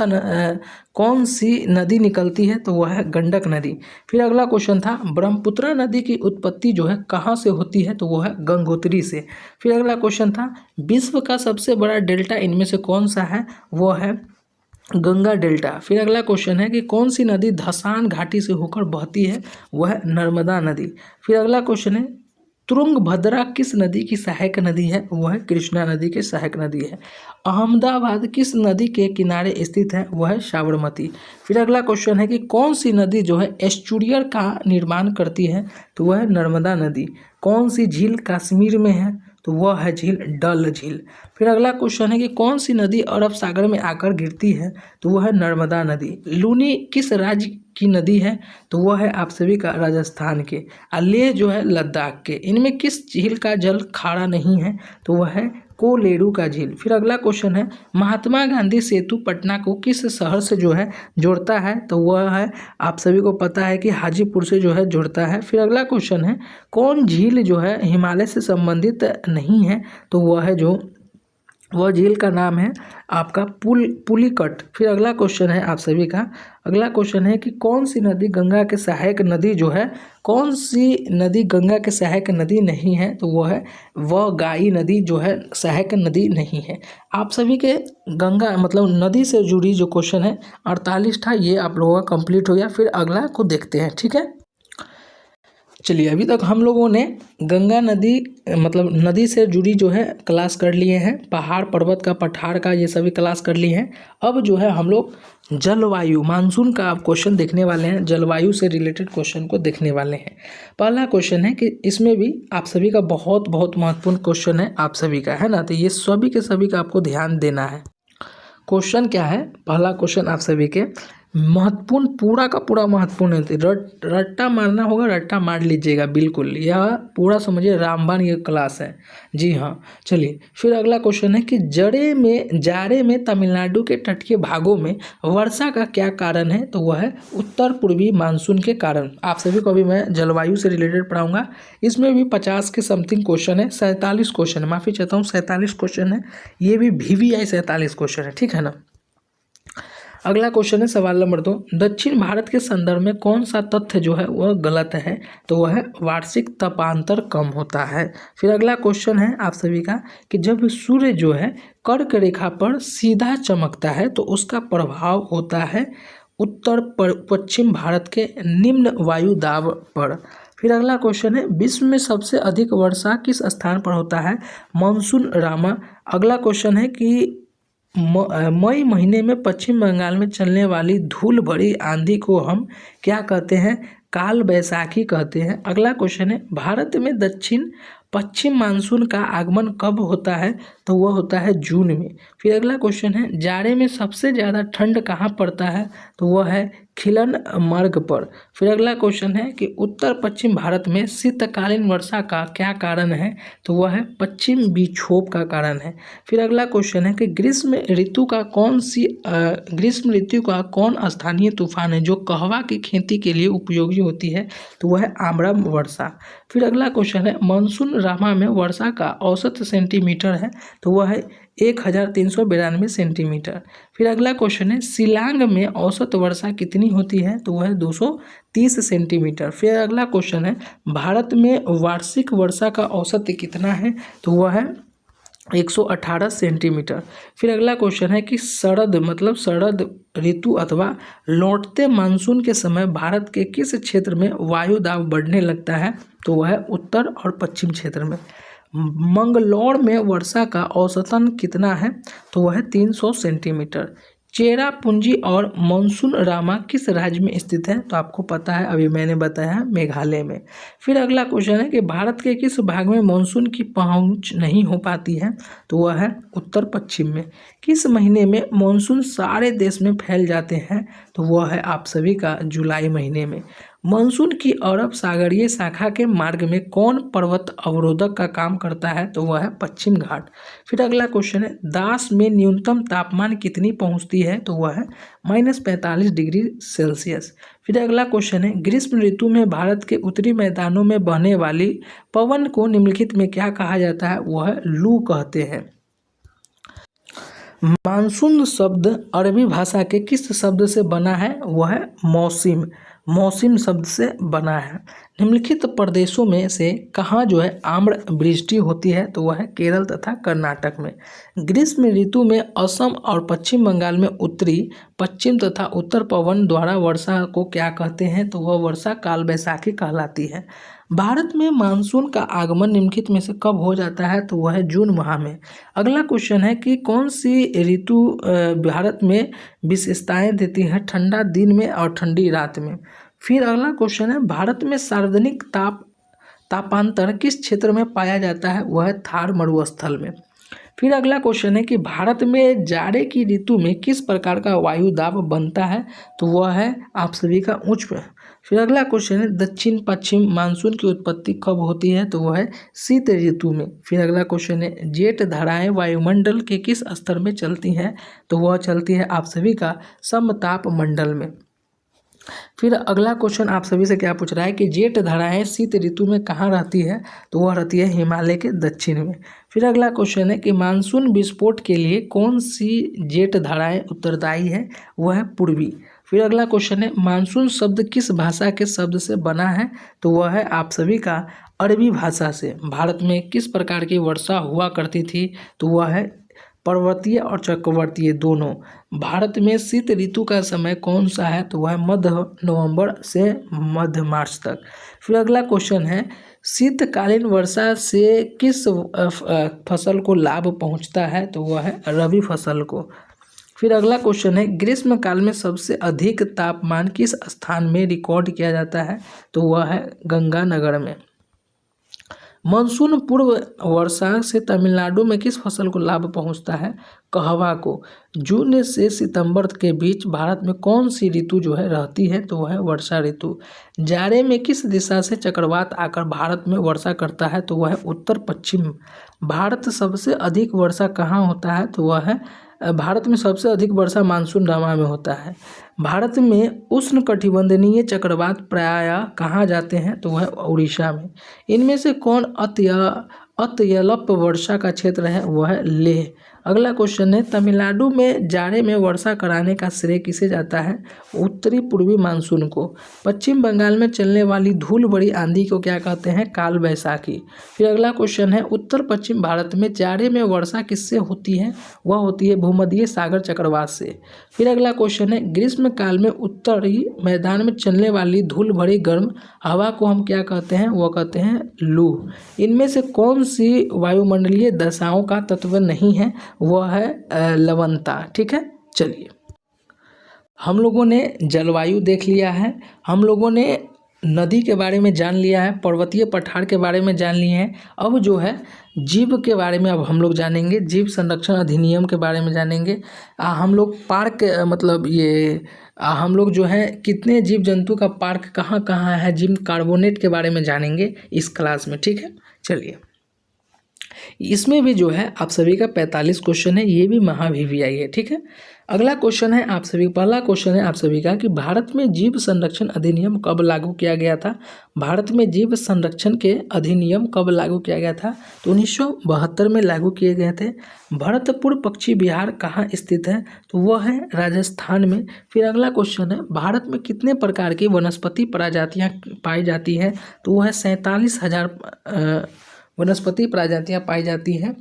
सी नदी निकलती है, तो वह है गंडक नदी। फिर अगला क्वेश्चन था ब्रह्मपुत्र नदी की उत्पत्ति जो है कहाँ से होती है, तो वह है गंगोत्री से। फिर अगला क्वेश्चन था विश्व का सबसे बड़ा डेल्टा इनमें से कौन सा है, वह है गंगा डेल्टा। फिर अगला क्वेश्चन है कि कौन सी नदी धसान घाटी से होकर बहती है, वह है नर्मदा नदी। फिर अगला क्वेश्चन है तुंगभद्रा किस नदी की सहायक नदी है, वह है कृष्णा नदी की सहायक नदी है। अहमदाबाद किस नदी के किनारे स्थित है, वह है साबरमती। फिर अगला क्वेश्चन है कि कौन सी नदी जो है एस्चुरियर का निर्माण करती है, तो वह है नर्मदा नदी। कौन सी झील कश्मीर में है, तो वह है झील डल झील। फिर अगला क्वेश्चन है कि कौन सी नदी अरब सागर में आकर गिरती है, तो वह है नर्मदा नदी। लूनी किस राज्य की नदी है, तो वह है आप सभी का राजस्थान के। लेह जो है लद्दाख के। इनमें किस झील का जल खारा नहीं है, तो वह है कोलेरू का झील। फिर अगला क्वेश्चन है महात्मा गांधी सेतु पटना को किस शहर से जो है जोड़ता है, तो वह है आप सभी को पता है कि हाजीपुर से जो है जोड़ता है। फिर अगला क्वेश्चन है कौन झील जो है हिमालय से संबंधित नहीं है, तो वह है जो वह झील का नाम है आपका पुलिकट। फिर अगला क्वेश्चन है आप सभी का, अगला क्वेश्चन है कि कौन सी नदी गंगा के सहायक नदी जो है, कौन सी नदी गंगा के सहायक नदी नहीं है, तो वह है गाई नदी जो है सहायक नदी नहीं है। आप सभी के गंगा मतलब नदी से जुड़ी जो क्वेश्चन है 48 था, ये आप लोगों का कंप्लीट हो गया। फिर अगला को देखते हैं, ठीक है। चलिए, अभी तक हम लोगों ने गंगा नदी मतलब नदी से जुड़ी जो है क्लास कर लिए हैं, पहाड़ पर्वत का, पठार का, ये सभी क्लास कर लिए हैं। अब जो है हम लोग जलवायु मानसून का आप क्वेश्चन देखने वाले हैं, जलवायु से रिलेटेड क्वेश्चन को देखने वाले हैं। पहला क्वेश्चन है कि इसमें भी आप सभी का बहुत बहुत महत्वपूर्ण क्वेश्चन है आप सभी का, है ना, तो ये सभी के सभी का आपको ध्यान देना है। क्वेश्चन क्या है, पहला क्वेश्चन आप सभी के महत्वपूर्ण, पूरा का पूरा महत्वपूर्ण है, रट्टा मारना होगा, रट्टा मार लीजिएगा बिल्कुल, यह पूरा समझिए रामबाण ये क्लास है। जी हाँ, चलिए फिर अगला क्वेश्चन है कि जाड़े में तमिलनाडु के तटीय भागों में वर्षा का क्या कारण है, तो वह है उत्तर पूर्वी मानसून के कारण। आप सभी को अभी मैं जलवायु से रिलेटेड पढ़ाऊंगा, इसमें भी 50 के समथिंग क्वेश्चन है, 47 क्वेश्चन है, माफ़ी चाहता हूँ 47 क्वेश्चन है, ये भी VVI 47 क्वेश्चन है, ठीक है ना। अगला क्वेश्चन है सवाल नंबर 2, दक्षिण भारत के संदर्भ में कौन सा तथ्य जो है वह गलत है, तो वह है वार्षिक तापांतर कम होता है। फिर अगला क्वेश्चन है आप सभी का कि जब सूर्य जो है कर्क रेखा पर सीधा चमकता है तो उसका प्रभाव होता है उत्तर पश्चिम भारत के निम्न वायु दाब पर। फिर अगला क्वेश्चन है विश्व में सबसे अधिक वर्षा किस स्थान पर होता है, मानसून रामा। अगला क्वेश्चन है कि मई महीने में पश्चिम बंगाल में चलने वाली धूल भरी आंधी को हम क्या कहते हैं, काल बैसाखी कहते हैं। अगला क्वेश्चन है भारत में दक्षिण पश्चिम मानसून का आगमन कब होता है, तो वह होता है जून में। फिर अगला क्वेश्चन है जाड़े में सबसे ज़्यादा ठंड कहाँ पड़ता है, तो वह है खिलन मार्ग पर। फिर अगला क्वेश्चन है कि उत्तर पश्चिम भारत में शीतकालीन वर्षा का क्या कारण है, तो वह है पश्चिम विक्षोभ का कारण है। फिर अगला क्वेश्चन है कि ग्रीष्म ऋतु का कौन स्थानीय तूफान है जो कहवा की खेती के लिए उपयोगी होती है, तो वह है आम्रम वर्षा। फिर अगला क्वेश्चन है मानसून रामा में वर्षा का औसत सेंटीमीटर है, तो वह है 1392 सेंटीमीटर। फिर अगला क्वेश्चन है शिलांग में औसत वर्षा कितनी होती है, तो वह है 230 सेंटीमीटर। फिर अगला क्वेश्चन है भारत में वार्षिक वर्षा का औसत कितना है, तो वह है 118 सेंटीमीटर। फिर अगला क्वेश्चन है कि शरद ऋतु अथवा लौटते मानसून के समय भारत के किस क्षेत्र में वायु दाब बढ़ने लगता है, तो वह है उत्तर और पश्चिम क्षेत्र में। मंगलौर में वर्षा का औसतन कितना है, तो वह है 300 सेंटीमीटर। चेरापूंजी और मानसून रामा किस राज्य में स्थित है, तो आपको पता है, अभी मैंने बताया है, मेघालय में। फिर अगला क्वेश्चन है कि भारत के किस भाग में मानसून की पहुंच नहीं हो पाती है, तो वह है उत्तर पश्चिम में। किस महीने में मानसून सारे देश में फैल जाते हैं, तो वह है आप सभी का जुलाई महीने में। मानसून की अरब सागरीय शाखा के मार्ग में कौन पर्वत अवरोधक का काम करता है, तो वह है पश्चिम घाट। फिर अगला क्वेश्चन है दास में न्यूनतम तापमान कितनी पहुंचती है, तो वह है -45 डिग्री सेल्सियस। फिर अगला क्वेश्चन है ग्रीष्म ऋतु में भारत के उत्तरी मैदानों में बहने वाली पवन को निम्नलिखित में क्या कहा जाता है, वह लू कहते हैं। मानसून शब्द अरबी भाषा के किस शब्द से बना है, वह है मौसिम शब्द से बना है। निम्नलिखित प्रदेशों में से कहाँ जो है आम्र वृष्टि होती है, तो वह है केरल तथा कर्नाटक में। ग्रीष्म ऋतु में असम और पश्चिम बंगाल में उत्तरी पश्चिम तथा उत्तर पवन द्वारा वर्षा को क्या कहते हैं, तो वह वर्षा काल बैसाखी कहलाती है। भारत में मानसून का आगमन निम्नलिखित में से कब हो जाता है, तो वह है जून माह में। अगला क्वेश्चन है कि कौन सी ऋतु भारत में विशेषताएं देती है, ठंडा दिन में और ठंडी रात में। फिर अगला क्वेश्चन है भारत में सार्वजनिक तापांतर किस क्षेत्र में पाया जाता है, वह है थार मरुस्थल में। फिर अगला क्वेश्चन है कि भारत में जाड़े की ऋतु में किस प्रकार का वायु दाब बनता है, तो वह है आप सभी का उच्च। फिर अगला क्वेश्चन है दक्षिण पश्चिम मानसून की उत्पत्ति कब होती है, तो वह है शीत ऋतु में। फिर अगला क्वेश्चन है जेट धाराएं वायुमंडल के किस स्तर में चलती हैं, तो वह चलती है आप सभी का समताप मंडल में। फिर अगला क्वेश्चन आप सभी से क्या पूछ रहा है कि जेठ धाराएं शीत ऋतु में कहाँ रहती है, तो वह रहती है हिमालय के दक्षिण में। फिर अगला क्वेश्चन है कि मानसून विस्फोट के लिए कौन सी जेठ धाराएं उत्तरदायी है, वह है पूर्वी। फिर अगला क्वेश्चन है मानसून शब्द किस भाषा के शब्द से बना है, तो वह है आप सभी का अरबी भाषा से। भारत में किस प्रकार की वर्षा हुआ करती थी, तो वह है पर्वतीय और चक्रवातीय दोनों। भारत में शीत ऋतु का समय कौन सा है, तो वह मध्य नवंबर से मध्य मार्च तक। फिर अगला क्वेश्चन है शीतकालीन वर्षा से किस फसल को लाभ पहुंचता है, तो वह है रबी फसल को। फिर अगला क्वेश्चन है ग्रीष्म काल में सबसे अधिक तापमान किस स्थान में रिकॉर्ड किया जाता है, तो वह है गंगानगर में। मानसून पूर्व वर्षा से तमिलनाडु में किस फसल को लाभ पहुंचता है, कहवा को। जून से सितंबर के बीच भारत में कौन सी ऋतु जो है रहती है, तो वह है वर्षा ऋतु। जाड़े में किस दिशा से चक्रवात आकर भारत में वर्षा करता है, तो वह है उत्तर पश्चिम। भारत सबसे अधिक वर्षा कहाँ होता है, तो वह है भारत में सबसे अधिक वर्षा मानसून रामा में होता है। भारत में उष्णकटिबंधीय चक्रवात प्रायः कहाँ जाते हैं, तो वह उड़ीसा में। इनमें से कौन अत्यल्प वर्षा का क्षेत्र है, वह है लेह। अगला क्वेश्चन है तमिलनाडु में जाड़े में वर्षा कराने का श्रेय किसे जाता है, उत्तरी पूर्वी मानसून को। पश्चिम बंगाल में चलने वाली धूल भरी आंधी को क्या कहते हैं, काल बैसाखी। फिर अगला क्वेश्चन है उत्तर पश्चिम भारत में जाड़े में वर्षा किससे होती है, वह होती है भूमध्य सागर चक्रवात से। फिर अगला क्वेश्चन है ग्रीष्म काल में उत्तरी मैदान में चलने वाली धूल भरी गर्म हवा को हम क्या कहते हैं, वह कहते हैं लू। इनमें से कौन सी वायुमंडलीय दशाओं का तत्व नहीं है, वह है लवणता। ठीक है, चलिए हम लोगों ने जलवायु देख लिया है, हम लोगों ने नदी के बारे में जान लिया है, पर्वतीय पठार के बारे में जान लिए हैं। अब जो है जीव के बारे में अब हम लोग जानेंगे, जीव संरक्षण अधिनियम के बारे में जानेंगे। हम लोग पार्क मतलब ये हम लोग जो है कितने जीव जंतु का पार्क कहाँ कहाँ है, जिम कार्बोनेट के बारे में जानेंगे इस क्लास में। ठीक है, चलिए इसमें भी जो है आप सभी का 45 क्वेश्चन है, ये भी महावीवीआई है। ठीक है, अगला क्वेश्चन है आप सभी पहला क्वेश्चन है आप सभी का कि भारत में जीव संरक्षण अधिनियम कब लागू किया गया था। भारत में जीव संरक्षण के अधिनियम कब लागू किया गया था, तो 1972 में लागू किए गए थे। भरतपुर पक्षी विहार कहाँ स्थित है, तो वह है राजस्थान में। फिर अगला क्वेश्चन है भारत में कितने प्रकार की वनस्पति प्रजातियाँ पाई जाती हैं, तो वह है 47,000 वनस्पति प्रजातियां पाई जाती हैं।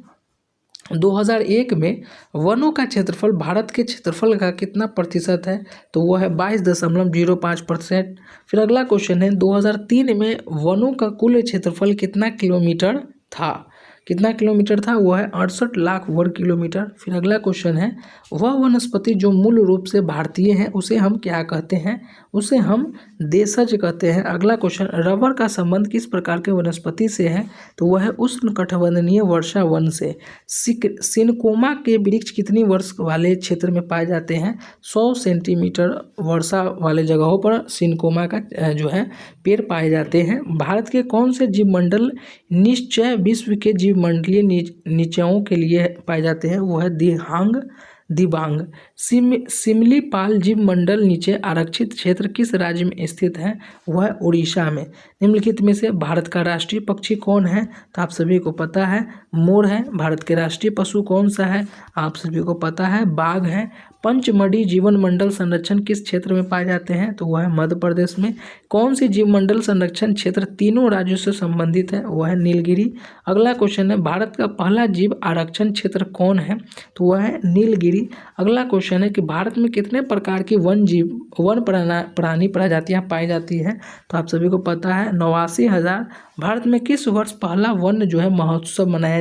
2001 में वनों का क्षेत्रफल भारत के क्षेत्रफल का कितना प्रतिशत है, तो वह है 22.05%। फिर अगला क्वेश्चन है 2003 में वनों का कुल क्षेत्रफल कितना किलोमीटर था, कितना किलोमीटर था, वह है 68 लाख वर्ग किलोमीटर। फिर अगला क्वेश्चन है वह वनस्पति जो मूल रूप से भारतीय है उसे हम क्या कहते हैं, उसे हम देशज कहते हैं। अगला क्वेश्चन रबर का संबंध किस प्रकार के वनस्पति से है, तो वह है उष्णकटिबंधीय वर्षा वन से। सिनकोमा के वृक्ष कितनी वर्ष वाले क्षेत्र में पाए जाते हैं, 100 सेंटीमीटर वर्षा वाले जगहों पर सिनकोमा का जो है पेड़ पाए जाते हैं। भारत के कौन से जीवमंडल निश्चय विश्व के जीवमंडलीय निचयों के लिए पाए जाते हैं, वो है दिबांग। सिमलीपाल जीवमंडल नीचे आरक्षित क्षेत्र किस राज्य में स्थित है, वह है उड़ीसा में। निम्नलिखित में से भारत का राष्ट्रीय पक्षी कौन है, तो आप सभी को पता है मोर है। भारत के राष्ट्रीय पशु कौन सा है, आप सभी को पता है बाघ है। पंचमढ़ी जीवन मंडल संरक्षण किस क्षेत्र में पाए जाते हैं, तो वह है मध्य प्रदेश में। कौन सी जीव मंडल संरक्षण क्षेत्र तीनों राज्यों से संबंधित है, वह है नीलगिरी। अगला क्वेश्चन है भारत का पहला जीव आरक्षण क्षेत्र कौन है, तो वह है नीलगिरी। अगला क्वेश्चन है कि भारत में कितने प्रकार की वन प्राणी प्रजातियां पाई जाती हैं, तो आप सभी को पता है 89,000। भारत में किस वर्ष पहला वन जो है महोत्सव मनाया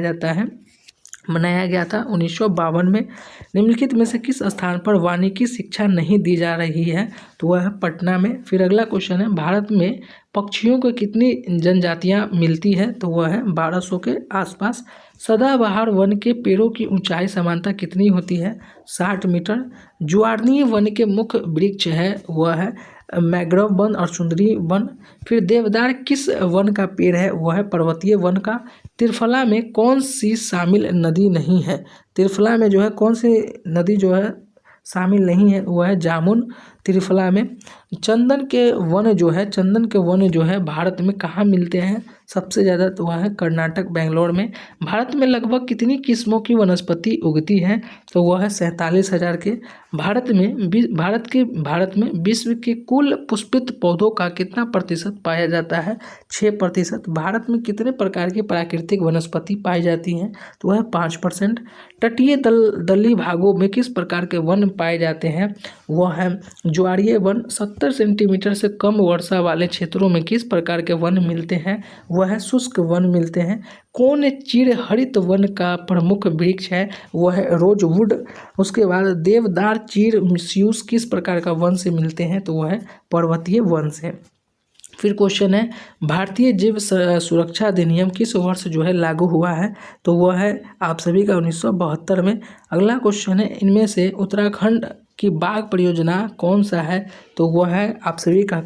गया था, 1952 में। निम्नलिखित में से किस स्थान पर वानिकी शिक्षा नहीं दी जा रही है, तो वह है पटना में। फिर अगला क्वेश्चन है भारत में पक्षियों को कितनी जनजातियां मिलती है, तो वह है 1200 के आसपास। सदाबहार वन के पेड़ों की ऊंचाई सामान्यतः कितनी होती है, 60 मीटर। ज्वारनीय वन के मुख्य वृक्ष है वह है मैंग्रोव वन और सुंदरी वन। फिर देवदार किस वन का पेड़ है, वह है पर्वतीय वन का। त्रिफला में कौन सी शामिल नदी नहीं है, त्रिफला में जो है कौन सी नदी जो है शामिल नहीं है, वह है जामुन। त्रिफला में। चंदन के वन जो है भारत में कहाँ मिलते हैं सबसे ज़्यादा, तो वह है कर्नाटक बेंगलोर में। भारत में लगभग कितनी किस्मों की वनस्पति उगती हैं, तो वह है 47,000 के। भारत में विश्व के कुल पुष्पित पौधों का कितना प्रतिशत पाया जाता है, 6%। भारत में कितने प्रकार की प्राकृतिक वनस्पति पाई जाती हैं, तो वह 5%। तटीय दलदली भागों में किस प्रकार के वन पाए जाते हैं, वह है ज्वारीय वन। 70 सेंटीमीटर से कम वर्षा वाले क्षेत्रों में किस प्रकार के वन मिलते हैं, वह है शुष्क वन मिलते हैं। कौन चीड़ हरित वन का प्रमुख वृक्ष है, वह है रोजवुड। उसके बाद देवदार, चीड़, म्यूसियस किस प्रकार का वन से मिलते हैं, तो वह है पर्वतीय वन से। फिर क्वेश्चन है भारतीय जीव सुरक्षा अधिनियम किस वर्ष जो है लागू हुआ है, तो वह है आप सभी का 1972 में। अगला क्वेश्चन है इनमें से उत्तराखंड की बाघ परियोजना कौन सा है, तो वह है आप सभी का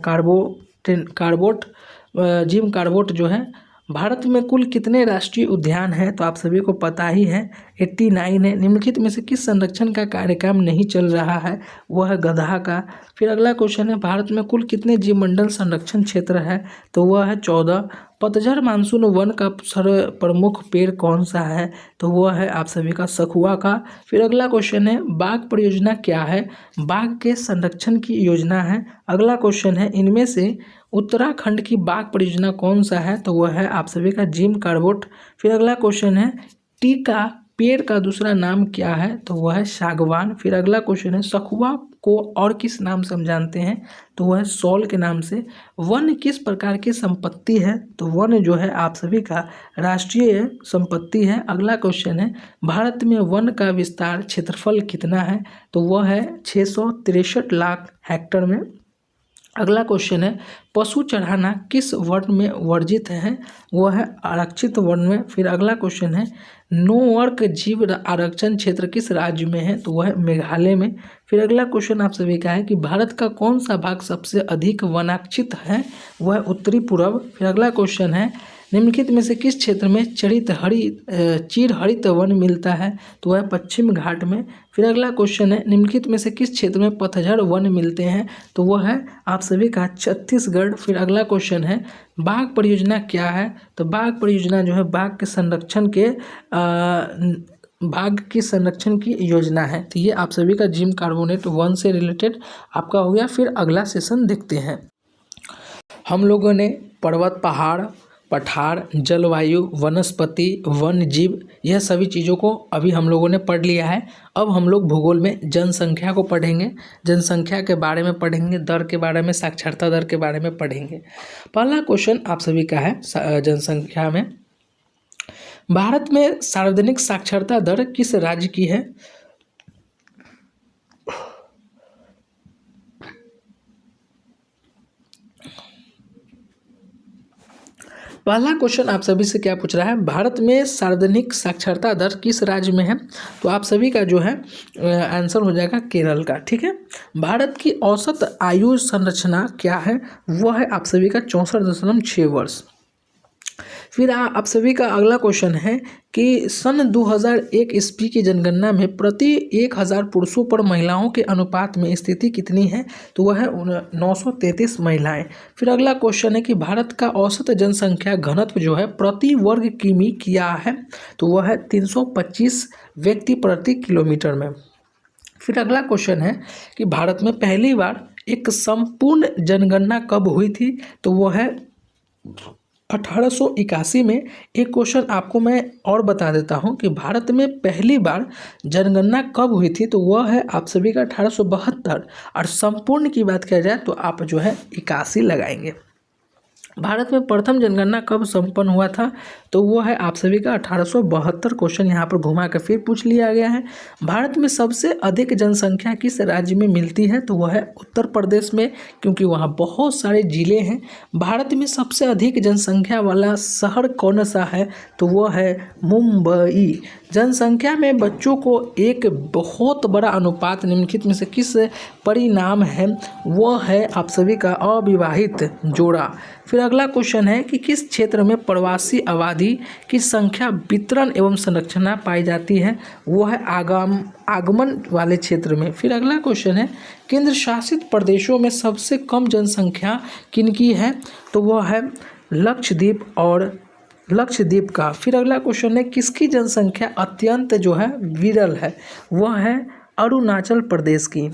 जिम कार्बेट जो है। भारत में कुल कितने राष्ट्रीय उद्यान हैं, तो आप सभी को पता ही है 89 है। निम्नलिखित में से किस संरक्षण का कार्यक्रम नहीं चल रहा है, वह है गधा का। फिर अगला क्वेश्चन है भारत में कुल कितने जीवमंडल संरक्षण क्षेत्र है, तो वह है 14। पतझड़ मानसून वन का प्रमुख पेड़ कौन सा है, तो वह है आप सभी का सखुआ का। फिर अगला क्वेश्चन है बाघ परियोजना क्या है, बाघ के संरक्षण की योजना है। अगला क्वेश्चन है इनमें से उत्तराखंड की बाघ परियोजना कौन सा है, तो वह है आप सभी का जिम कार्बेट। फिर अगला क्वेश्चन है टीका पेड़ का दूसरा नाम क्या है, तो वह है सागवान। फिर अगला क्वेश्चन है सखुआ को और किस नाम से हम जानते हैं, तो वह है सौल के नाम से। वन किस प्रकार की संपत्ति है, तो वन जो है आप सभी का राष्ट्रीय संपत्ति है। अगला क्वेश्चन है भारत में वन का विस्तार क्षेत्रफल कितना है, तो वह है 663 लाख हेक्टेयर में। अगला क्वेश्चन है पशु चढ़ाना किस वर्ण में वर्जित है, वह है आरक्षित वर्ण में। फिर अगला क्वेश्चन है नोवर्क जीव आरक्षण क्षेत्र किस राज्य में है, तो वह है मेघालय में। फिर अगला क्वेश्चन आप सभी का है कि भारत का कौन सा भाग सबसे अधिक वनाक्षित है, वह है उत्तरी पूर्व। फिर अगला क्वेश्चन है निम्नलिखित में से किस क्षेत्र में चीड़ हरित वन मिलता है, तो वह पश्चिम घाट में। फिर अगला क्वेश्चन है निम्नलिखित में से किस क्षेत्र में पतझड़ वन मिलते हैं, तो वह है आप सभी का छत्तीसगढ़। फिर अगला क्वेश्चन है बाघ परियोजना क्या है, तो बाघ परियोजना जो है बाघ की संरक्षण की योजना है। तो ये आप सभी का जिम कार्बोनेट वन से रिलेटेड आपका हो गया। फिर अगला सेशन देखते हैं। हम लोगों ने पर्वत, पहाड़, पठार, जलवायु, वनस्पति, वन जीव, यह सभी चीज़ों को अभी हम लोगों ने पढ़ लिया है। अब हम लोग भूगोल में जनसंख्या को पढ़ेंगे, जनसंख्या के बारे में पढ़ेंगे, दर के बारे में, साक्षरता दर के बारे में पढ़ेंगे। पहला क्वेश्चन आप सभी का है जनसंख्या में भारत में सार्वजनिक साक्षरता दर किस राज्य की है, पहला क्वेश्चन आप सभी से क्या पूछ रहा है, भारत में सार्वजनिक साक्षरता दर किस राज्य में है, तो आप सभी का जो है आंसर हो जाएगा केरल का। ठीक है। भारत की औसत आयु संरचना क्या है, वह है आप सभी का 64.6 वर्ष। फिर आप सभी का अगला क्वेश्चन है कि सन 2001 ईस्वी की जनगणना में प्रति 1000 पुरुषों पर महिलाओं के अनुपात में स्थिति कितनी है, तो वह है 933 महिलाएं। फिर अगला क्वेश्चन है कि भारत का औसत जनसंख्या घनत्व जो है प्रति वर्ग किमी क्या है, तो वह है 325 व्यक्ति प्रति किलोमीटर में। फिर अगला क्वेश्चन है कि भारत में पहली बार एक संपूर्ण जनगणना कब हुई थी, तो वह है 1881 में। एक क्वेश्चन आपको मैं और बता देता हूं कि भारत में पहली बार जनगणना कब हुई थी, तो वह है आप सभी का 1872। और संपूर्ण की बात किया जाए तो आप जो है 81 लगाएंगे। भारत में प्रथम जनगणना कब संपन्न हुआ था, तो वो है आप सभी का 1872। क्वेश्चन यहाँ पर घुमा कर फिर पूछ लिया गया है। भारत में सबसे अधिक जनसंख्या किस राज्य में मिलती है, तो वह है उत्तर प्रदेश में, क्योंकि वहाँ बहुत सारे जिले हैं। भारत में सबसे अधिक जनसंख्या वाला शहर कौन सा है, तो वह है मुंबई। जनसंख्या में बच्चों को एक बहुत बड़ा अनुपात निम्नलिखित में से किस परिणाम है, वह है आप सभी का अविवाहित जोड़ा। फिर अगला क्वेश्चन है कि किस क्षेत्र में प्रवासी आबादी की संख्या वितरण एवं संरचना पाई जाती है, वो है आगमन वाले क्षेत्र में। फिर अगला क्वेश्चन है केंद्र शासित प्रदेशों में सबसे कम जनसंख्या किनकी है, तो वह है लक्षद्वीप का। फिर अगला क्वेश्चन है किसकी जनसंख्या अत्यंत जो है विरल है, वह है अरुणाचल प्रदेश की।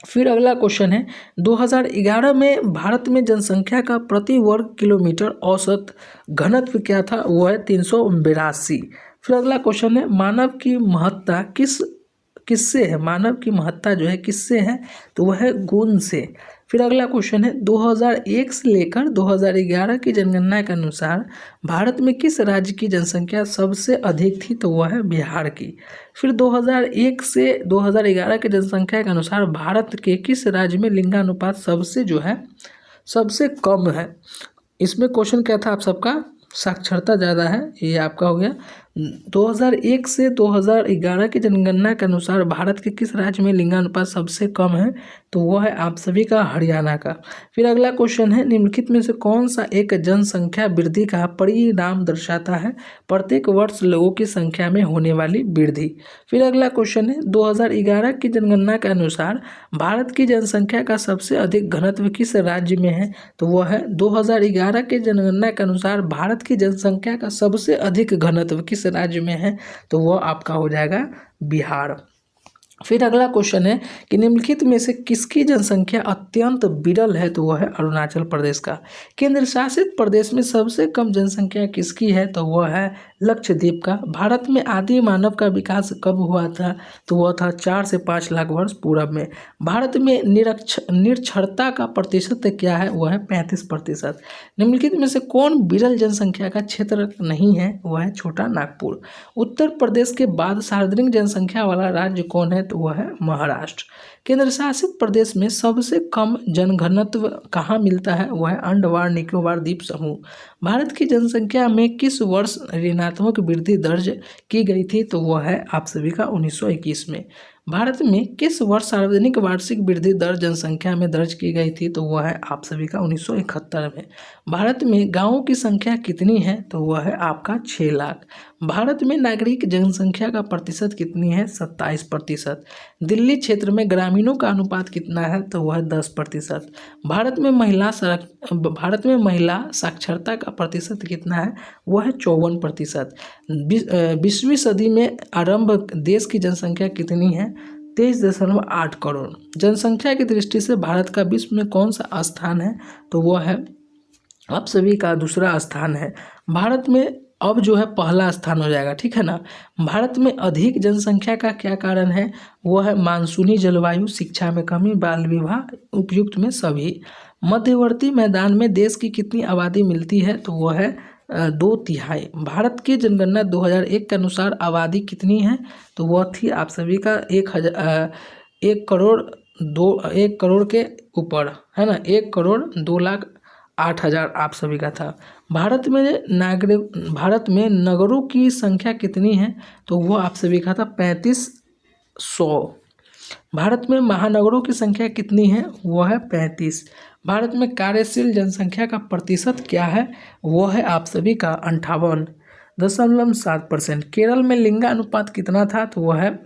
फिर अगला क्वेश्चन है 2011 में भारत में जनसंख्या का प्रति वर्ग किलोमीटर औसत घनत्व क्या था, वो है 382। फिर अगला क्वेश्चन है मानव की महत्ता किससे है, मानव की महत्ता जो है किससे है, तो वह है गुण से। फिर अगला क्वेश्चन है 2001 से लेकर 2011 की जनगणना के अनुसार भारत में किस राज्य की जनसंख्या सबसे अधिक थी, तो वह है बिहार की। फिर 2001 से 2011 की जनसंख्या के अनुसार भारत के किस राज्य में लिंगानुपात सबसे कम है। इसमें क्वेश्चन क्या था आप सबका, साक्षरता ज़्यादा है, ये आपका हो गया। 2001 से 2011 की जनगणना के अनुसार भारत के किस राज्य में लिंगानुपात सबसे कम है, तो वह है आप सभी का हरियाणा का। फिर अगला क्वेश्चन है निम्नलिखित में से कौन सा एक जनसंख्या वृद्धि का परिणाम दर्शाता है, प्रत्येक वर्ष लोगों की संख्या में होने वाली वृद्धि। फिर अगला क्वेश्चन है 2011 की जनगणना के अनुसार भारत की जनसंख्या का सबसे अधिक घनत्व किस राज्य में है, तो वह है 2011 की जनगणना के अनुसार भारत की जनसंख्या का सबसे अधिक घनत्व किस राज्य में है, तो वह आपका हो जाएगा बिहार। फिर अगला क्वेश्चन है कि निम्नलिखित में से किसकी जनसंख्या अत्यंत विरल है, तो वह है अरुणाचल प्रदेश का। केंद्र शासित प्रदेश में सबसे कम जनसंख्या किसकी है, तो वह है लक्षद्वीप का। भारत में आदि मानव का विकास कब हुआ था, तो वह था 4 से 5 लाख वर्ष पूर्व में। भारत में निरक्षरता का प्रतिशत क्या है, वह है 35%। निम्नलिखित में से कौन विरल जनसंख्या का क्षेत्र नहीं है, वह है छोटा नागपुर। उत्तर प्रदेश के बाद सार्वजनिक जनसंख्या वाला राज्य कौन है, तो वह है महाराष्ट्र। केंद्र शासित प्रदेश में सबसे कम जनघनत्व कहाँ मिलता है, वह है अंडमान निकोबार द्वीप समूह। भारत की जनसंख्या में किस वर्ष ऋणात्मक वृद्धि दर्ज की गई थी, तो वह है आप सभी का 1921 में। भारत में किस वर्ष सार्वजनिक वार्षिक वृद्धि दर जनसंख्या में दर्ज की गई थी, तो वह है आप सभी का 1971 में। भारत में गांवों की संख्या कितनी है, तो वह है आपका 6 लाख। भारत में नागरिक जनसंख्या का प्रतिशत कितनी है, 27%। दिल्ली क्षेत्र में ग्रामीणों का अनुपात कितना है, तो वह 10%। भारत में महिला साक्षरता का प्रतिशत कितना है, वह है 54%। 20वीं सदी में आरंभ देश की जनसंख्या कितनी है, 23.8 करोड़। जनसंख्या की दृष्टि से भारत का विश्व में कौन सा स्थान है, तो वह है आप सभी का दूसरा स्थान है। भारत में अब जो है पहला स्थान हो जाएगा, ठीक है ना। भारत में अधिक जनसंख्या का क्या कारण है, वह है मानसूनी जलवायु, शिक्षा में कमी, बाल विवाह, उपयुक्त में सभी। मध्यवर्ती मैदान में देश की कितनी आबादी मिलती है, तो वह है 2/3। भारत की जनगणना 2001 के अनुसार आबादी कितनी है, तो वह थी आप सभी का 1 करोड़ के ऊपर, है ना, 1,02,08,000 आप सभी का था। भारत में नगरों की संख्या कितनी है, तो वह आप सभी का था 3500। भारत में महानगरों की संख्या कितनी है, वह है 35। भारत में कार्यशील जनसंख्या का प्रतिशत क्या है, वह है आप सभी का 58.7%। केरल में लिंगानुपात कितना था, तो वह है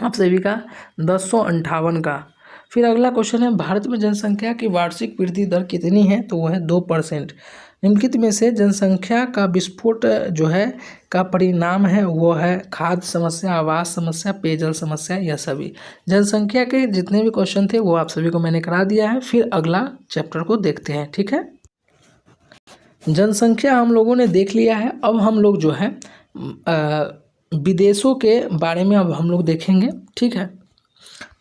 आप सभी का 1058 का। फिर अगला क्वेश्चन है भारत में जनसंख्या की वार्षिक वृद्धि दर कितनी है, तो वह है 2%। निम्नलिखित में से जनसंख्या का विस्फोट जो है का परिणाम है, वो है खाद्य समस्या, आवास समस्या, पेयजल समस्या, यह सभी। जनसंख्या के जितने भी क्वेश्चन थे वो आप सभी को मैंने करा दिया है। फिर अगला चैप्टर को देखते हैं, ठीक है। जनसंख्या हम लोगों ने देख लिया है। अब हम लोग जो है विदेशों के बारे में अब हम लोग देखेंगे, ठीक है।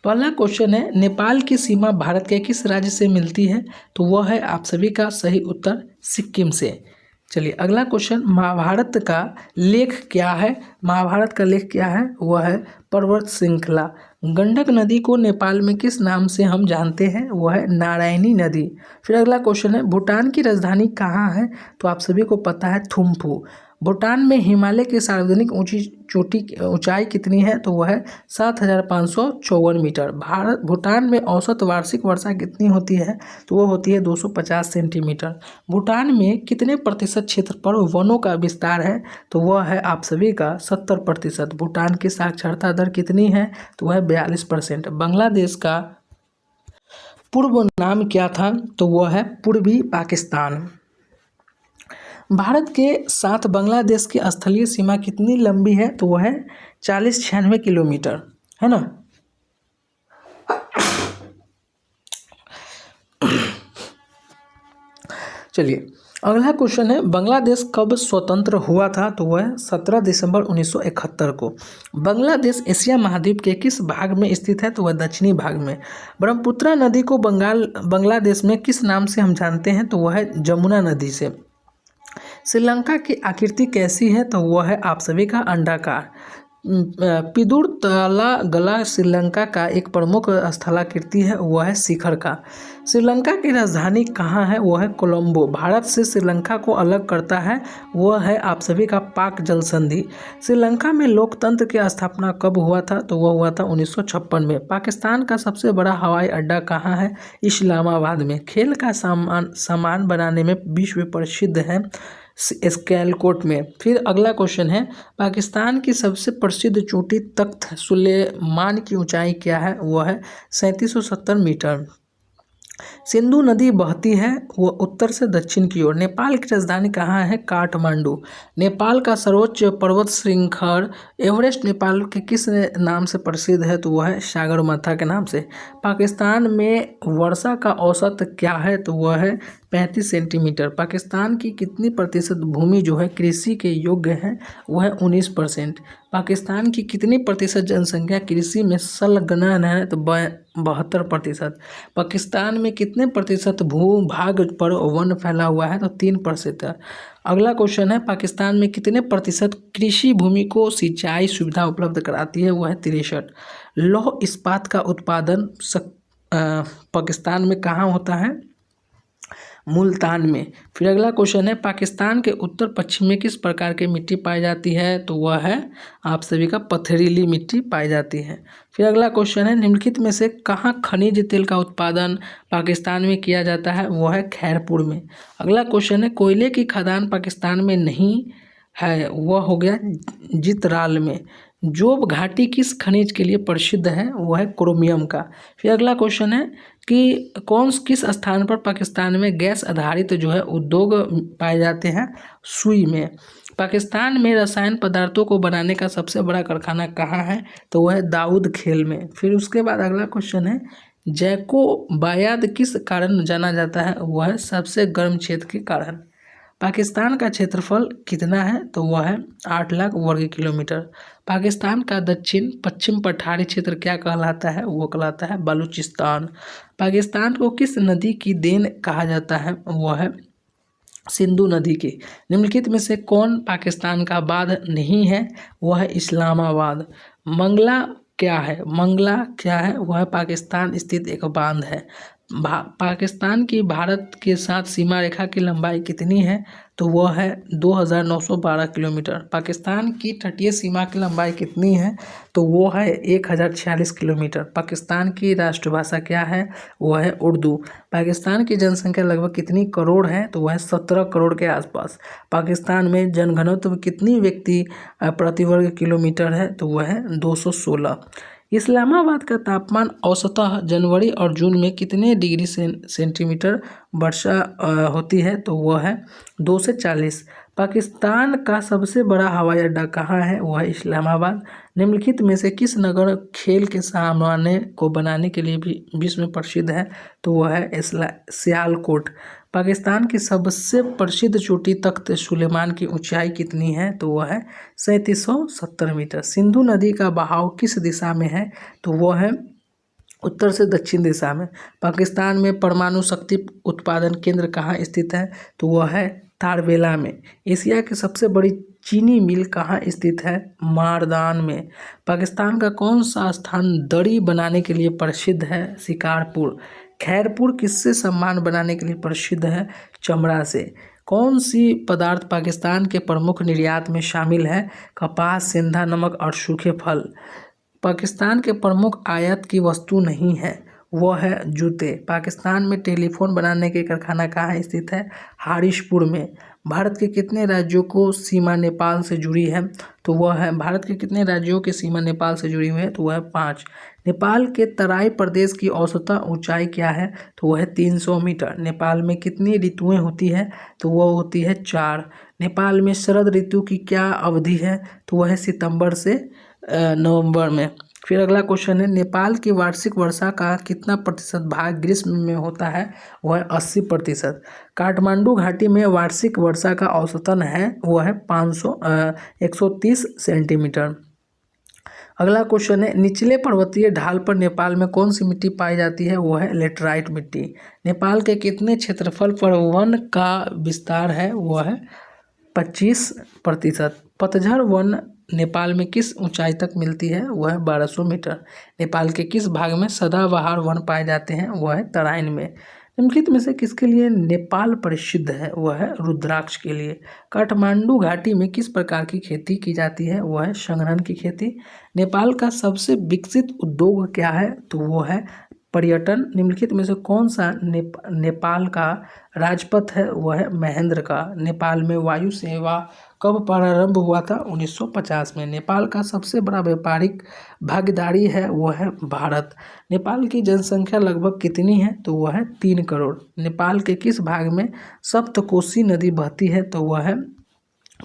पहला क्वेश्चन है नेपाल की सीमा भारत के किस राज्य से मिलती है, तो वह है आप सभी का सही उत्तर सिक्किम से। चलिए अगला क्वेश्चन, महाभारत का लेख क्या है। महाभारत का लेख क्या है, वह है पर्वत श्रृंखला। गंडक नदी को नेपाल में किस नाम से हम जानते हैं, वह है नारायणी नदी। फिर अगला क्वेश्चन है भूटान की राजधानी कहाँ है, तो आप सभी को पता है थिम्पू। भूटान में हिमालय की सार्वजनिक ऊंचाई कितनी है? तो वह है 7,554 मीटर। भूटान में औसत वार्षिक वर्षा कितनी होती है? तो वो होती है 250 सेंटीमीटर। भूटान में कितने प्रतिशत क्षेत्र पर वनों का विस्तार है? तो वह है आप सभी का 70%। भूटान की साक्षरता दर कितनी है? तो वह 42%। बांग्लादेश का पूर्व नाम क्या था? तो वह है पूर्वी पाकिस्तान। भारत के साथ बांग्लादेश की स्थलीय सीमा कितनी लंबी है? तो वह है 40-96 किलोमीटर, है ना। चलिए अगला क्वेश्चन है, बांग्लादेश कब स्वतंत्र हुआ था? तो वह 17 दिसंबर 1971 को। बांग्लादेश एशिया महाद्वीप के किस भाग में स्थित है? तो वह दक्षिणी भाग में। ब्रह्मपुत्र नदी को बांग्लादेश में किस नाम से हम जानते हैं? तो वह है जमुना नदी से। श्रीलंका की आकृति कैसी है? तो वह है आप सभी का अंडाकार। पिदुर तलागला श्रीलंका का एक प्रमुख स्थलाकृति है, वह है शिखर का। श्रीलंका की राजधानी कहाँ है? वह है कोलंबो। भारत से श्रीलंका को अलग करता है वह है आप सभी का पाक जल संधि। श्रीलंका में लोकतंत्र की स्थापना कब हुआ था? तो वह हुआ था 1956 में। पाकिस्तान का सबसे बड़ा हवाई अड्डा कहाँ है? इस्लामाबाद में। खेल का सामान बनाने में विश्व प्रसिद्ध है स्केलकोट में। फिर अगला क्वेश्चन है, पाकिस्तान की सबसे प्रसिद्ध चोटी तख्त सुलेमान की ऊंचाई क्या है? वह है 3770 मीटर। सिंधु नदी बहती है वो उत्तर से दक्षिण की ओर। नेपाल की राजधानी कहाँ है? काठमांडू। नेपाल का सर्वोच्च पर्वत श्रृंखला एवरेस्ट नेपाल के किस नाम से प्रसिद्ध है? तो वह है सागरमाथा के नाम से। पाकिस्तान में वर्षा का औसत क्या है? तो वह है 35 सेंटीमीटर। पाकिस्तान की कितनी प्रतिशत भूमि जो है कृषि के योग्य है? वह है 19%। पाकिस्तान की कितनी प्रतिशत जनसंख्या कृषि में संलग्न है? तो 72%। पाकिस्तान में कितने प्रतिशत भूभाग पर वन फैला हुआ है? तो 3%। अगला क्वेश्चन है, पाकिस्तान में कितने प्रतिशत कृषि भूमि को सिंचाई सुविधा उपलब्ध कराती है? वह है 63। लौह इस्पात का उत्पादन पाकिस्तान में कहाँ होता है? मुल्तान में। फिर अगला क्वेश्चन है, पाकिस्तान के उत्तर पश्चिम में किस प्रकार की मिट्टी पाई जाती है? तो वह है आप सभी का पथरीली मिट्टी पाई जाती है। फिर अगला क्वेश्चन है, निम्नलिखित में से कहाँ खनिज तेल का उत्पादन पाकिस्तान में किया जाता है? वह है खैरपुर में। अगला क्वेश्चन है, कोयले की खदान पाकिस्तान में नहीं है, वह हो गया चित्राल में। जोब घाटी किस खनिज के लिए प्रसिद्ध है? वह है क्रोमियम का। फिर अगला क्वेश्चन है कि किस स्थान पर पाकिस्तान में गैस आधारित जो है उद्योग पाए जाते हैं? सुई में। पाकिस्तान में रसायन पदार्थों को बनाने का सबसे बड़ा कारखाना कहाँ है? तो वह है दाऊद खेल में। फिर उसके बाद अगला क्वेश्चन है, जैकोबायद किस कारण जाना जाता है? वह है सबसे गर्म क्षेत्र के कारण। पाकिस्तान का क्षेत्रफल कितना है? तो वह है 8 लाख वर्ग किलोमीटर। पाकिस्तान का दक्षिण पश्चिम पठारी क्षेत्र क्या कहलाता है? वो कहलाता है बलूचिस्तान। पाकिस्तान को किस नदी की देन कहा जाता है? वह है सिंधु नदी की। निम्नलिखित में से कौन पाकिस्तान का बांध नहीं है? वह है इस्लामाबाद। मंगला क्या है? मंगला क्या है? वह पाकिस्तान स्थित एक बांध है। पाकिस्तान की भारत के साथ सीमा रेखा की लंबाई कितनी है? तो वह है 2912 किलोमीटर। पाकिस्तान की तटीय सीमा की लंबाई कितनी है? तो वो है 1046 किलोमीटर। पाकिस्तान की राष्ट्रभाषा क्या है? वह है उर्दू। पाकिस्तान की जनसंख्या लगभग कितनी करोड़ है? तो वह है 17 करोड़ के आसपास। पाकिस्तान में जनघनत्व कितनी व्यक्ति प्रति वर्ग किलोमीटर है? तो वह है 216। इस्लामाबाद का तापमान औसतः जनवरी और जून में कितने डिग्री सेंटीमीटर वर्षा होती है? तो वह है 2 से 40। पाकिस्तान का सबसे बड़ा हवाई अड्डा कहाँ है? वह है इस्लामाबाद। निम्नलिखित में से किस नगर खेल के सामान को बनाने के लिए भी विश्व में प्रसिद्ध है? तो वह है सियालकोट। पाकिस्तान की सबसे प्रसिद्ध चोटी तख्त सुलेमान की ऊंचाई कितनी है? तो वह है 3770 मीटर। सिंधु नदी का बहाव किस दिशा में है? तो वह है उत्तर से दक्षिण दिशा में। पाकिस्तान में परमाणु शक्ति उत्पादन केंद्र कहाँ स्थित है? तो वह है तारबेला में। एशिया की सबसे बड़ी चीनी मिल कहाँ स्थित है? मारदान में। पाकिस्तान का कौन सा स्थान दरी बनाने के लिए प्रसिद्ध है? शिकारपुर। खैरपुर किससे सामान बनाने के लिए प्रसिद्ध है? चमड़ा से। कौन सी पदार्थ पाकिस्तान के प्रमुख निर्यात में शामिल है? कपास, सेंधा नमक और सूखे फल। पाकिस्तान के प्रमुख आयात की वस्तु नहीं है, वो है जूते। पाकिस्तान में टेलीफोन बनाने के कारखाना कहाँ स्थित है? हारिशपुर में। भारत के कितने राज्यों को सीमा नेपाल से जुड़ी है? तो वह है, भारत के कितने राज्यों की सीमा नेपाल से जुड़ी हुई है? तो वह है 5। नेपाल के तराई प्रदेश की औसतन ऊंचाई क्या है? तो वह है 300 मीटर। नेपाल में कितनी ऋतुएं होती है? तो वह होती है 4। नेपाल में शरद ऋतु की क्या अवधि है? तो वह है सितंबर से नवंबर में। फिर अगला क्वेश्चन है, नेपाल की वार्षिक वर्षा का कितना प्रतिशत भाग ग्रीष्म में होता है? वह है 80%। काठमांडू घाटी में वार्षिक वर्षा का औसतन है वह है 130 सेंटीमीटर। अगला क्वेश्चन है, निचले पर्वतीय ढाल पर नेपाल में कौन सी मिट्टी पाई जाती है? वह है लेटराइट मिट्टी। नेपाल के कितने क्षेत्रफल पर वन का विस्तार है? वह है 25%। पतझड़ वन नेपाल में किस ऊंचाई तक मिलती है? वह है 1200 मीटर। नेपाल के किस भाग में सदाबहार वन पाए जाते हैं? वह है तराइन में। निम्नलिखित में से किसके लिए नेपाल प्रसिद्ध है? वह है रुद्राक्ष के लिए। काठमांडू घाटी में किस प्रकार की खेती की जाती है? वह है संघनन की खेती। नेपाल का सबसे विकसित उद्योग क्या है? तो वो है पर्यटन। निम्नलिखित में से कौन सा नेपाल का राजपथ है? वह है महेंद्र का। नेपाल में वायु सेवा कब प्रारंभ हुआ था? 1950 में। नेपाल का सबसे बड़ा व्यापारिक भागीदारी है वह है भारत। नेपाल की जनसंख्या लगभग कितनी है? तो वह है 3 करोड़। नेपाल के किस भाग में सप्तकोशी नदी बहती है? तो वह है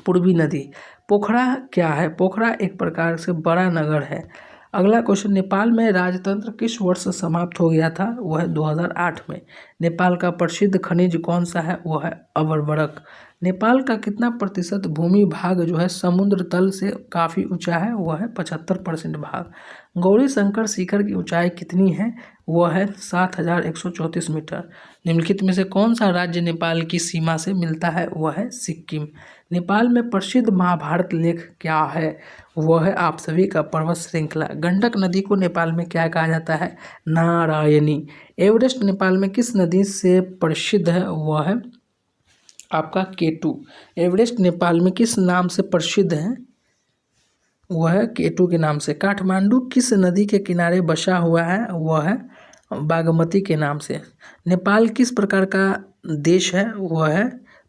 पूर्वी नदी। पोखरा क्या है? पोखरा एक प्रकार से बड़ा नगर है। अगला क्वेश्चन, नेपाल में राजतंत्र किस वर्ष समाप्त हो गया था? वह है 2008 में। नेपाल का प्रसिद्ध खनिज कौन सा है? वह है अभ्रक। नेपाल का कितना प्रतिशत भूमि भाग जो है समुद्र तल से काफ़ी ऊंचा है? वह है 75% भाग। गौरी शंकर शिखर की ऊंचाई कितनी है? वह है 7134 मीटर। निम्नलिखित में से कौन सा राज्य नेपाल की सीमा से मिलता है? वह है सिक्किम। नेपाल में प्रसिद्ध महाभारत लेख क्या है? वह है आप सभी का पर्वत श्रृंखला। गंडक नदी को नेपाल में क्या कहा जाता है? नारायणी। एवरेस्ट नेपाल में किस नदी से प्रसिद्ध है? वह है आपका केटू। एवरेस्ट नेपाल में किस नाम से प्रसिद्ध है? वह है केटू के नाम से। काठमांडू किस नदी के किनारे बसा हुआ है? वह है बागमती के नाम से। नेपाल किस प्रकार का देश है? वह है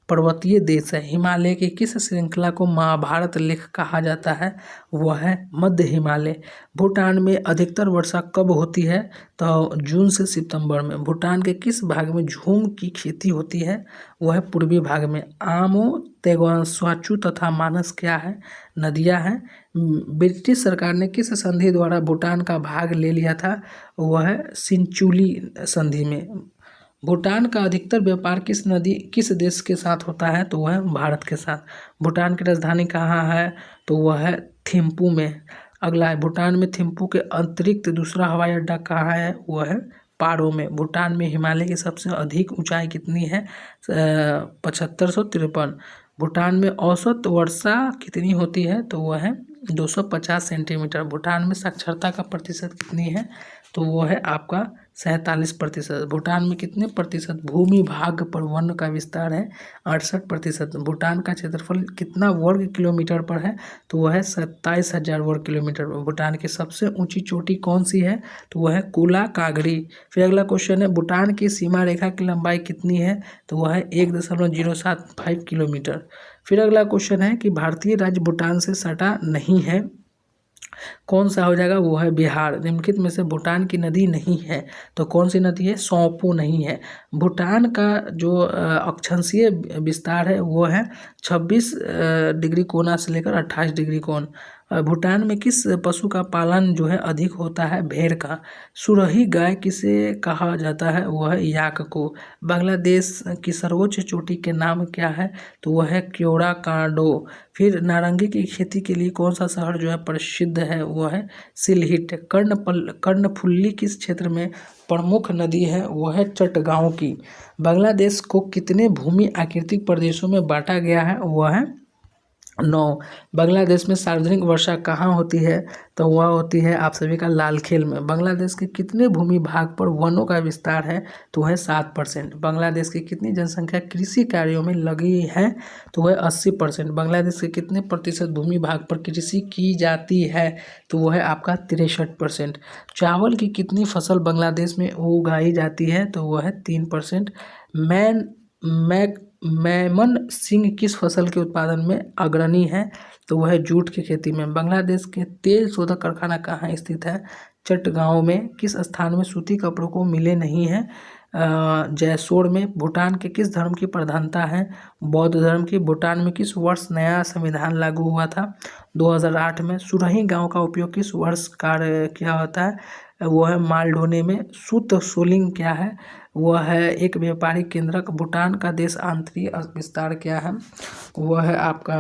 पर्वतीय देश है। हिमालय की किस श्रृंखला को महाभारत लेख कहा जाता है? वह है मध्य हिमालय। भूटान में अधिकतर वर्षा कब होती है? तो जून से सितंबर में। भूटान के किस भाग में झूम की खेती होती है? वह है पूर्वी भाग में। आमो, तेगवास्वाचू तथा मानस क्या है? नदियाँ हैं। ब्रिटिश सरकार ने किस संधि द्वारा भूटान का भाग ले लिया था? वह है सिंचुली संधि में। भूटान का अधिकतर व्यापार किस देश के साथ होता है? तो वह है भारत के साथ। भूटान की राजधानी कहाँ है? तो वह है थिम्पू में। अगला है, भूटान में थिम्पू के अतिरिक्त दूसरा हवाई अड्डा कहाँ है? वह है पारो में। भूटान में हिमालय की सबसे अधिक ऊंचाई कितनी है? 7553। भूटान में औसत वर्षा कितनी होती है? तो वह है 250 सेंटीमीटर। भूटान में साक्षरता का प्रतिशत कितनी है? तो वो है आपका 47%। भूटान में कितने प्रतिशत भूमि भाग पर वन का विस्तार है? 68%। भूटान का क्षेत्रफल कितना वर्ग किलोमीटर पर है? तो वह है 27,000 वर्ग किलोमीटर। भूटान की सबसे ऊंची चोटी कौन सी है? तो वह है कुला कागड़ी। फिर अगला क्वेश्चन है, भूटान की सीमा रेखा की लंबाई कितनी है? तो वह है 1.075 किलोमीटर। फिर अगला क्वेश्चन है कि भारतीय राज्य भूटान से सटा नहीं है, कौन सा हो जाएगा? वो है बिहार। निम्नलिखित में से भूटान की नदी नहीं है, तो कौन सी नदी है? सौंपू नहीं है। भूटान का जो अक्षांशीय विस्तार है वो है 26 डिग्री कोना से लेकर 28 डिग्री कोण। भूटान में किस पशु का पालन जो है अधिक होता है? भेड़ का। सुरही गाय किसे कहा जाता है? वह है याक को। बांग्लादेश की सर्वोच्च चोटी के नाम क्या है? तो वह है क्योड़ा कांडो। फिर नारंगी की खेती के लिए कौन सा शहर जो है प्रसिद्ध है? वह है सिलहिट। कर्णफुल्ली किस क्षेत्र में प्रमुख नदी है? वह है चटगांव की। बांग्लादेश को कितने भूमि आकृतिक प्रदेशों में बांटा गया है? वह है 9 बांग्लादेश में सार्वजनिक वर्षा कहाँ होती है? तो वह होती है आप सभी का लालखेल में। बांग्लादेश के कितने भूमि भाग पर वनों का विस्तार है? तो वह 7%। बांग्लादेश की कितनी जनसंख्या कृषि कार्यों में लगी है? तो वह 80%। बांग्लादेश के कितने प्रतिशत भूमि भाग पर कृषि की जाती है? तो वह है आपका 63%। चावल की कितनी फसल बांग्लादेश में उगाई जाती है? तो वह है 3%। मेमन सिंह किस फसल के उत्पादन में अग्रणी है? तो वह जूट की खेती में। बांग्लादेश के तेल शोधक कारखाना कहाँ स्थित है? चटगांव में। किस स्थान में सूती कपड़ों को मिले नहीं है? जैसोर में। भूटान के किस धर्म की प्रधानता है? बौद्ध धर्म की। भूटान में किस वर्ष नया संविधान लागू हुआ था? 2008 में। सुरही गांव का उपयोग किस वर्ष कार्य किया होता है? वो है माल ढोने में। सुत सोलिंग क्या है? वह है एक व्यापारिक केंद्रक। भूटान का देश आंतरिक विस्तार क्या है? वह है आपका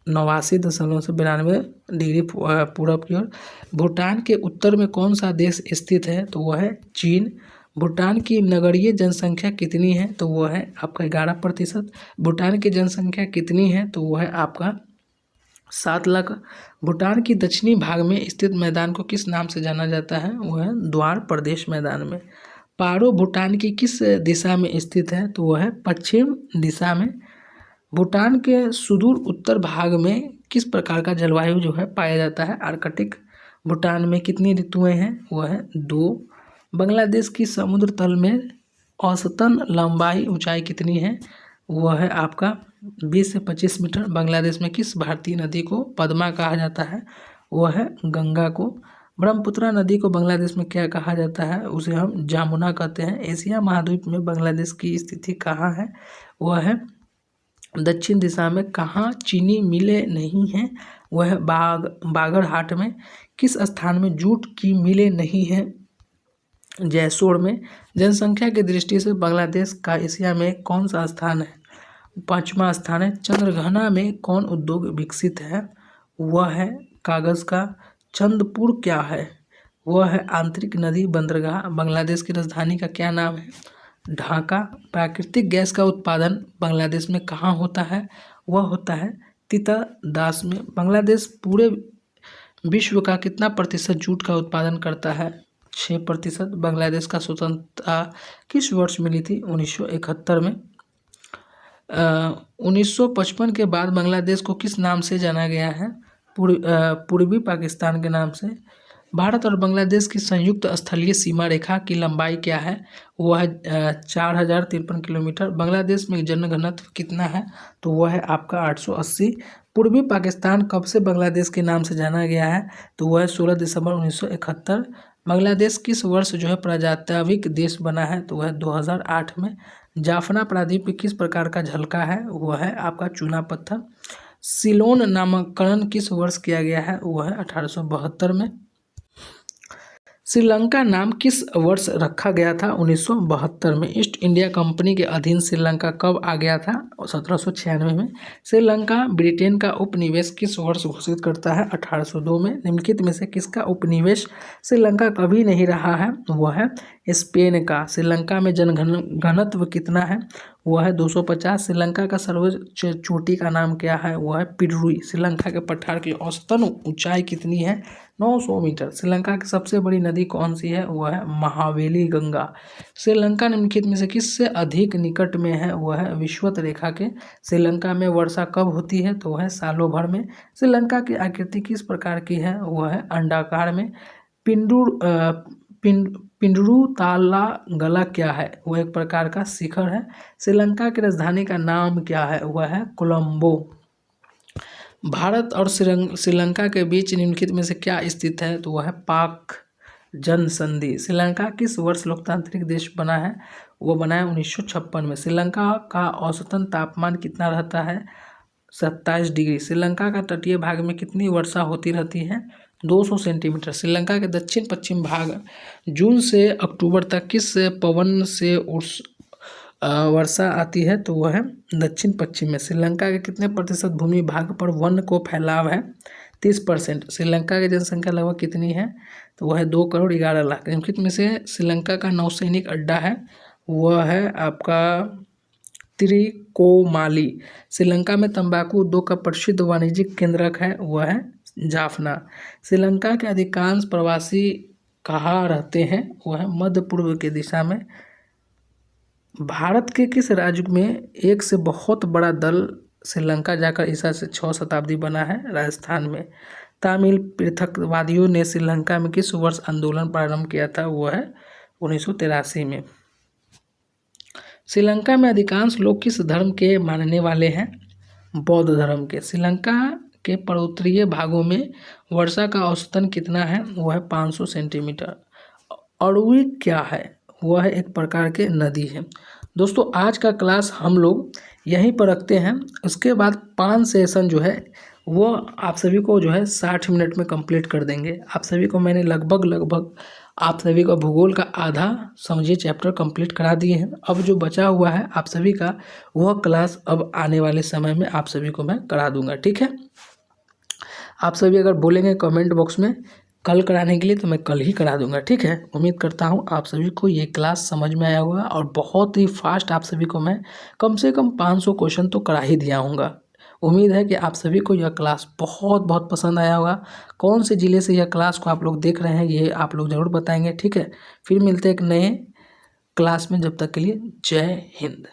89.92 डिग्री पूरब की ओर। भूटान के उत्तर में कौन सा देश स्थित है? तो वह है चीन। भूटान की नगरीय जनसंख्या कितनी है? तो वह है आपका 11%। भूटान की जनसंख्या कितनी है? तो वह है आपका 7 लाख। भूटान की दक्षिणी भाग में स्थित मैदान को किस नाम से जाना जाता है? वह है द्वार प्रदेश मैदान में। पारो भूटान की किस दिशा में स्थित है? तो वह है पश्चिम दिशा में। भूटान के सुदूर उत्तर भाग में किस प्रकार का जलवायु जो है पाया जाता है? आर्कटिक। भूटान में कितनी ऋतुएं हैं? वह है 2। बांग्लादेश की समुद्र तल में औसतन लंबाई ऊंचाई कितनी है? वह है आपका 20 से 25 मीटर। बांग्लादेश में किस भारतीय नदी को पद्मा कहा जाता है? वह है गंगा को। ब्रह्मपुत्र नदी को बांग्लादेश में क्या कहा जाता है? उसे हम जामुना कहते हैं। एशिया महाद्वीप में बांग्लादेश की स्थिति कहाँ है? वह है दक्षिण दिशा में। कहाँ चीनी मिलें नहीं हैं? वह है बागरहाट में। किस स्थान में जूट की मिलें नहीं हैं? जैसोर में। जनसंख्या की दृष्टि से बांग्लादेश का एशिया में कौन सा स्थान है? 5वां स्थान है। चंद्रघना में कौन उद्योग विकसित है? वह है कागज़ का। चंदपुर क्या है? वह है आंतरिक नदी बंदरगाह। बांग्लादेश की राजधानी का क्या नाम है? ढाका। प्राकृतिक गैस का उत्पादन बांग्लादेश में कहाँ होता है? वह होता है तितादास में। बांग्लादेश पूरे विश्व का कितना प्रतिशत जूट का उत्पादन करता है? 6%। बांग्लादेश का स्वतंत्रता किस वर्ष मिली थी? 1971 में। 1955 के बाद बांग्लादेश को किस नाम से जाना गया है? पूर्वी पाकिस्तान के नाम से। भारत और बांग्लादेश की संयुक्त स्थलीय सीमा रेखा की लंबाई क्या है? वह है 4053 किलोमीटर। बांग्लादेश में जनघनत्व कितना है? तो वह है आपका 880। पूर्वी पाकिस्तान कब से बांग्लादेश के नाम से जाना गया है? तो वह है 16 दिसंबर 1971। बांग्लादेश किस वर्ष जो है प्रजातांत्रिक देश बना है? तो वह 2008 में। जाफना प्रायद्वीप किस प्रकार का झलका है? वह है आपका चूना पत्थर। सिलोन नामकरण किस वर्ष किया गया है? वह है 1872 में। श्रीलंका नाम किस वर्ष रखा गया था? 1972 में। ईस्ट इंडिया कंपनी के अधीन श्रीलंका कब आ गया था? 1796 में। श्रीलंका ब्रिटेन का उपनिवेश किस वर्ष घोषित करता है? 1802 में। निम्नलिखित में से किसका उपनिवेश श्रीलंका कभी नहीं रहा है? वह है स्पेन का। श्रीलंका में जनघनत्व कितना है? वह है 250। श्रीलंका का सर्वोच्च चोटी का नाम क्या है? वह है पिडरुई। श्रीलंका के पठार की औसतन ऊंचाई कितनी है? 900 मीटर। श्रीलंका की सबसे बड़ी नदी कौन सी है? वह है महावेली गंगा। श्रीलंका निम्नलिखित में से किससे अधिक निकट में है? वह है विषुवत रेखा के। श्रीलंका में वर्षा कब होती है? तो वह है सालों भर में। श्रीलंका की आकृति किस प्रकार की है? वह है अंडाकार में। पिंडरू ताला गला क्या है? वह एक प्रकार का शिखर है। श्रीलंका की राजधानी का नाम क्या है? वह है कोलंबो। भारत और श्रीलंका के बीच निम्नलिखित में से क्या स्थित है? तो वह है पाक जनसंधि। श्रीलंका किस वर्ष लोकतांत्रिक देश बना है? वो बना है 1956 में। श्रीलंका का औसतन तापमान कितना रहता है? 27 डिग्री। श्रीलंका का तटीय भाग में कितनी वर्षा होती रहती है? 200 सेंटीमीटर। श्रीलंका के दक्षिण पश्चिम भाग जून से अक्टूबर तक किस पवन से वर्षा आती है? तो वह है दक्षिण पश्चिम में। श्रीलंका के कितने प्रतिशत भूमि भाग पर वन को फैलाव है? 30%। श्रीलंका की जनसंख्या लगभग कितनी है? तो वह है 2,11,00,000। निम्नलिखित में से श्रीलंका का नौसैनिक अड्डा है, वह है आपका त्रिकोमाली। श्रीलंका में तंबाकू उद्योग का प्रसिद्ध वाणिज्यिक केंद्रक है, वह है जाफना। श्रीलंका के अधिकांश प्रवासी कहाँ रहते हैं, वह है मध्य पूर्व की दिशा में। भारत के किस राज्य में एक से बहुत बड़ा दल श्रीलंका जाकर ईसा से 6 शताब्दी बना है, राजस्थान में। तमिल पृथकवादियों ने श्रीलंका में किस वर्ष आंदोलन प्रारंभ किया था, वह है 1983 में। श्रीलंका में अधिकांश लोग किस धर्म के मानने वाले हैं, बौद्ध धर्म के। श्रीलंका के पूर्वोत्तरीय भागों में वर्षा का औसतन कितना है, वह है 500 सेंटीमीटर। अड़ुई क्या है, वह है एक प्रकार के नदी है। दोस्तों आज का क्लास हम लोग यहीं पर रखते हैं। उसके बाद 5 सेशन जो है वो आप सभी को जो है 60 मिनट में कंप्लीट कर देंगे। आप सभी को मैंने लगभग आप सभी का भूगोल का आधा समझिए चैप्टर कंप्लीट करा दिए हैं। अब जो बचा हुआ है आप सभी का वह क्लास अब आने वाले समय में आप सभी को मैं करा दूंगा, ठीक है। आप सभी अगर बोलेंगे कमेंट बॉक्स में कल कराने के लिए तो मैं कल ही करा दूंगा, ठीक है। उम्मीद करता हूँ आप सभी को ये क्लास समझ में आया होगा और बहुत ही फास्ट आप सभी को मैं कम से कम 500 क्वेश्चन तो करा ही दिया हूँगा। उम्मीद है कि आप सभी को यह क्लास बहुत पसंद आया होगा। कौन से ज़िले से यह क्लास को आप लोग देख रहे हैं ये आप लोग ज़रूर बताएंगे, ठीक है। फिर मिलते हैं एक नए क्लास में, जब तक के लिए जय हिंद।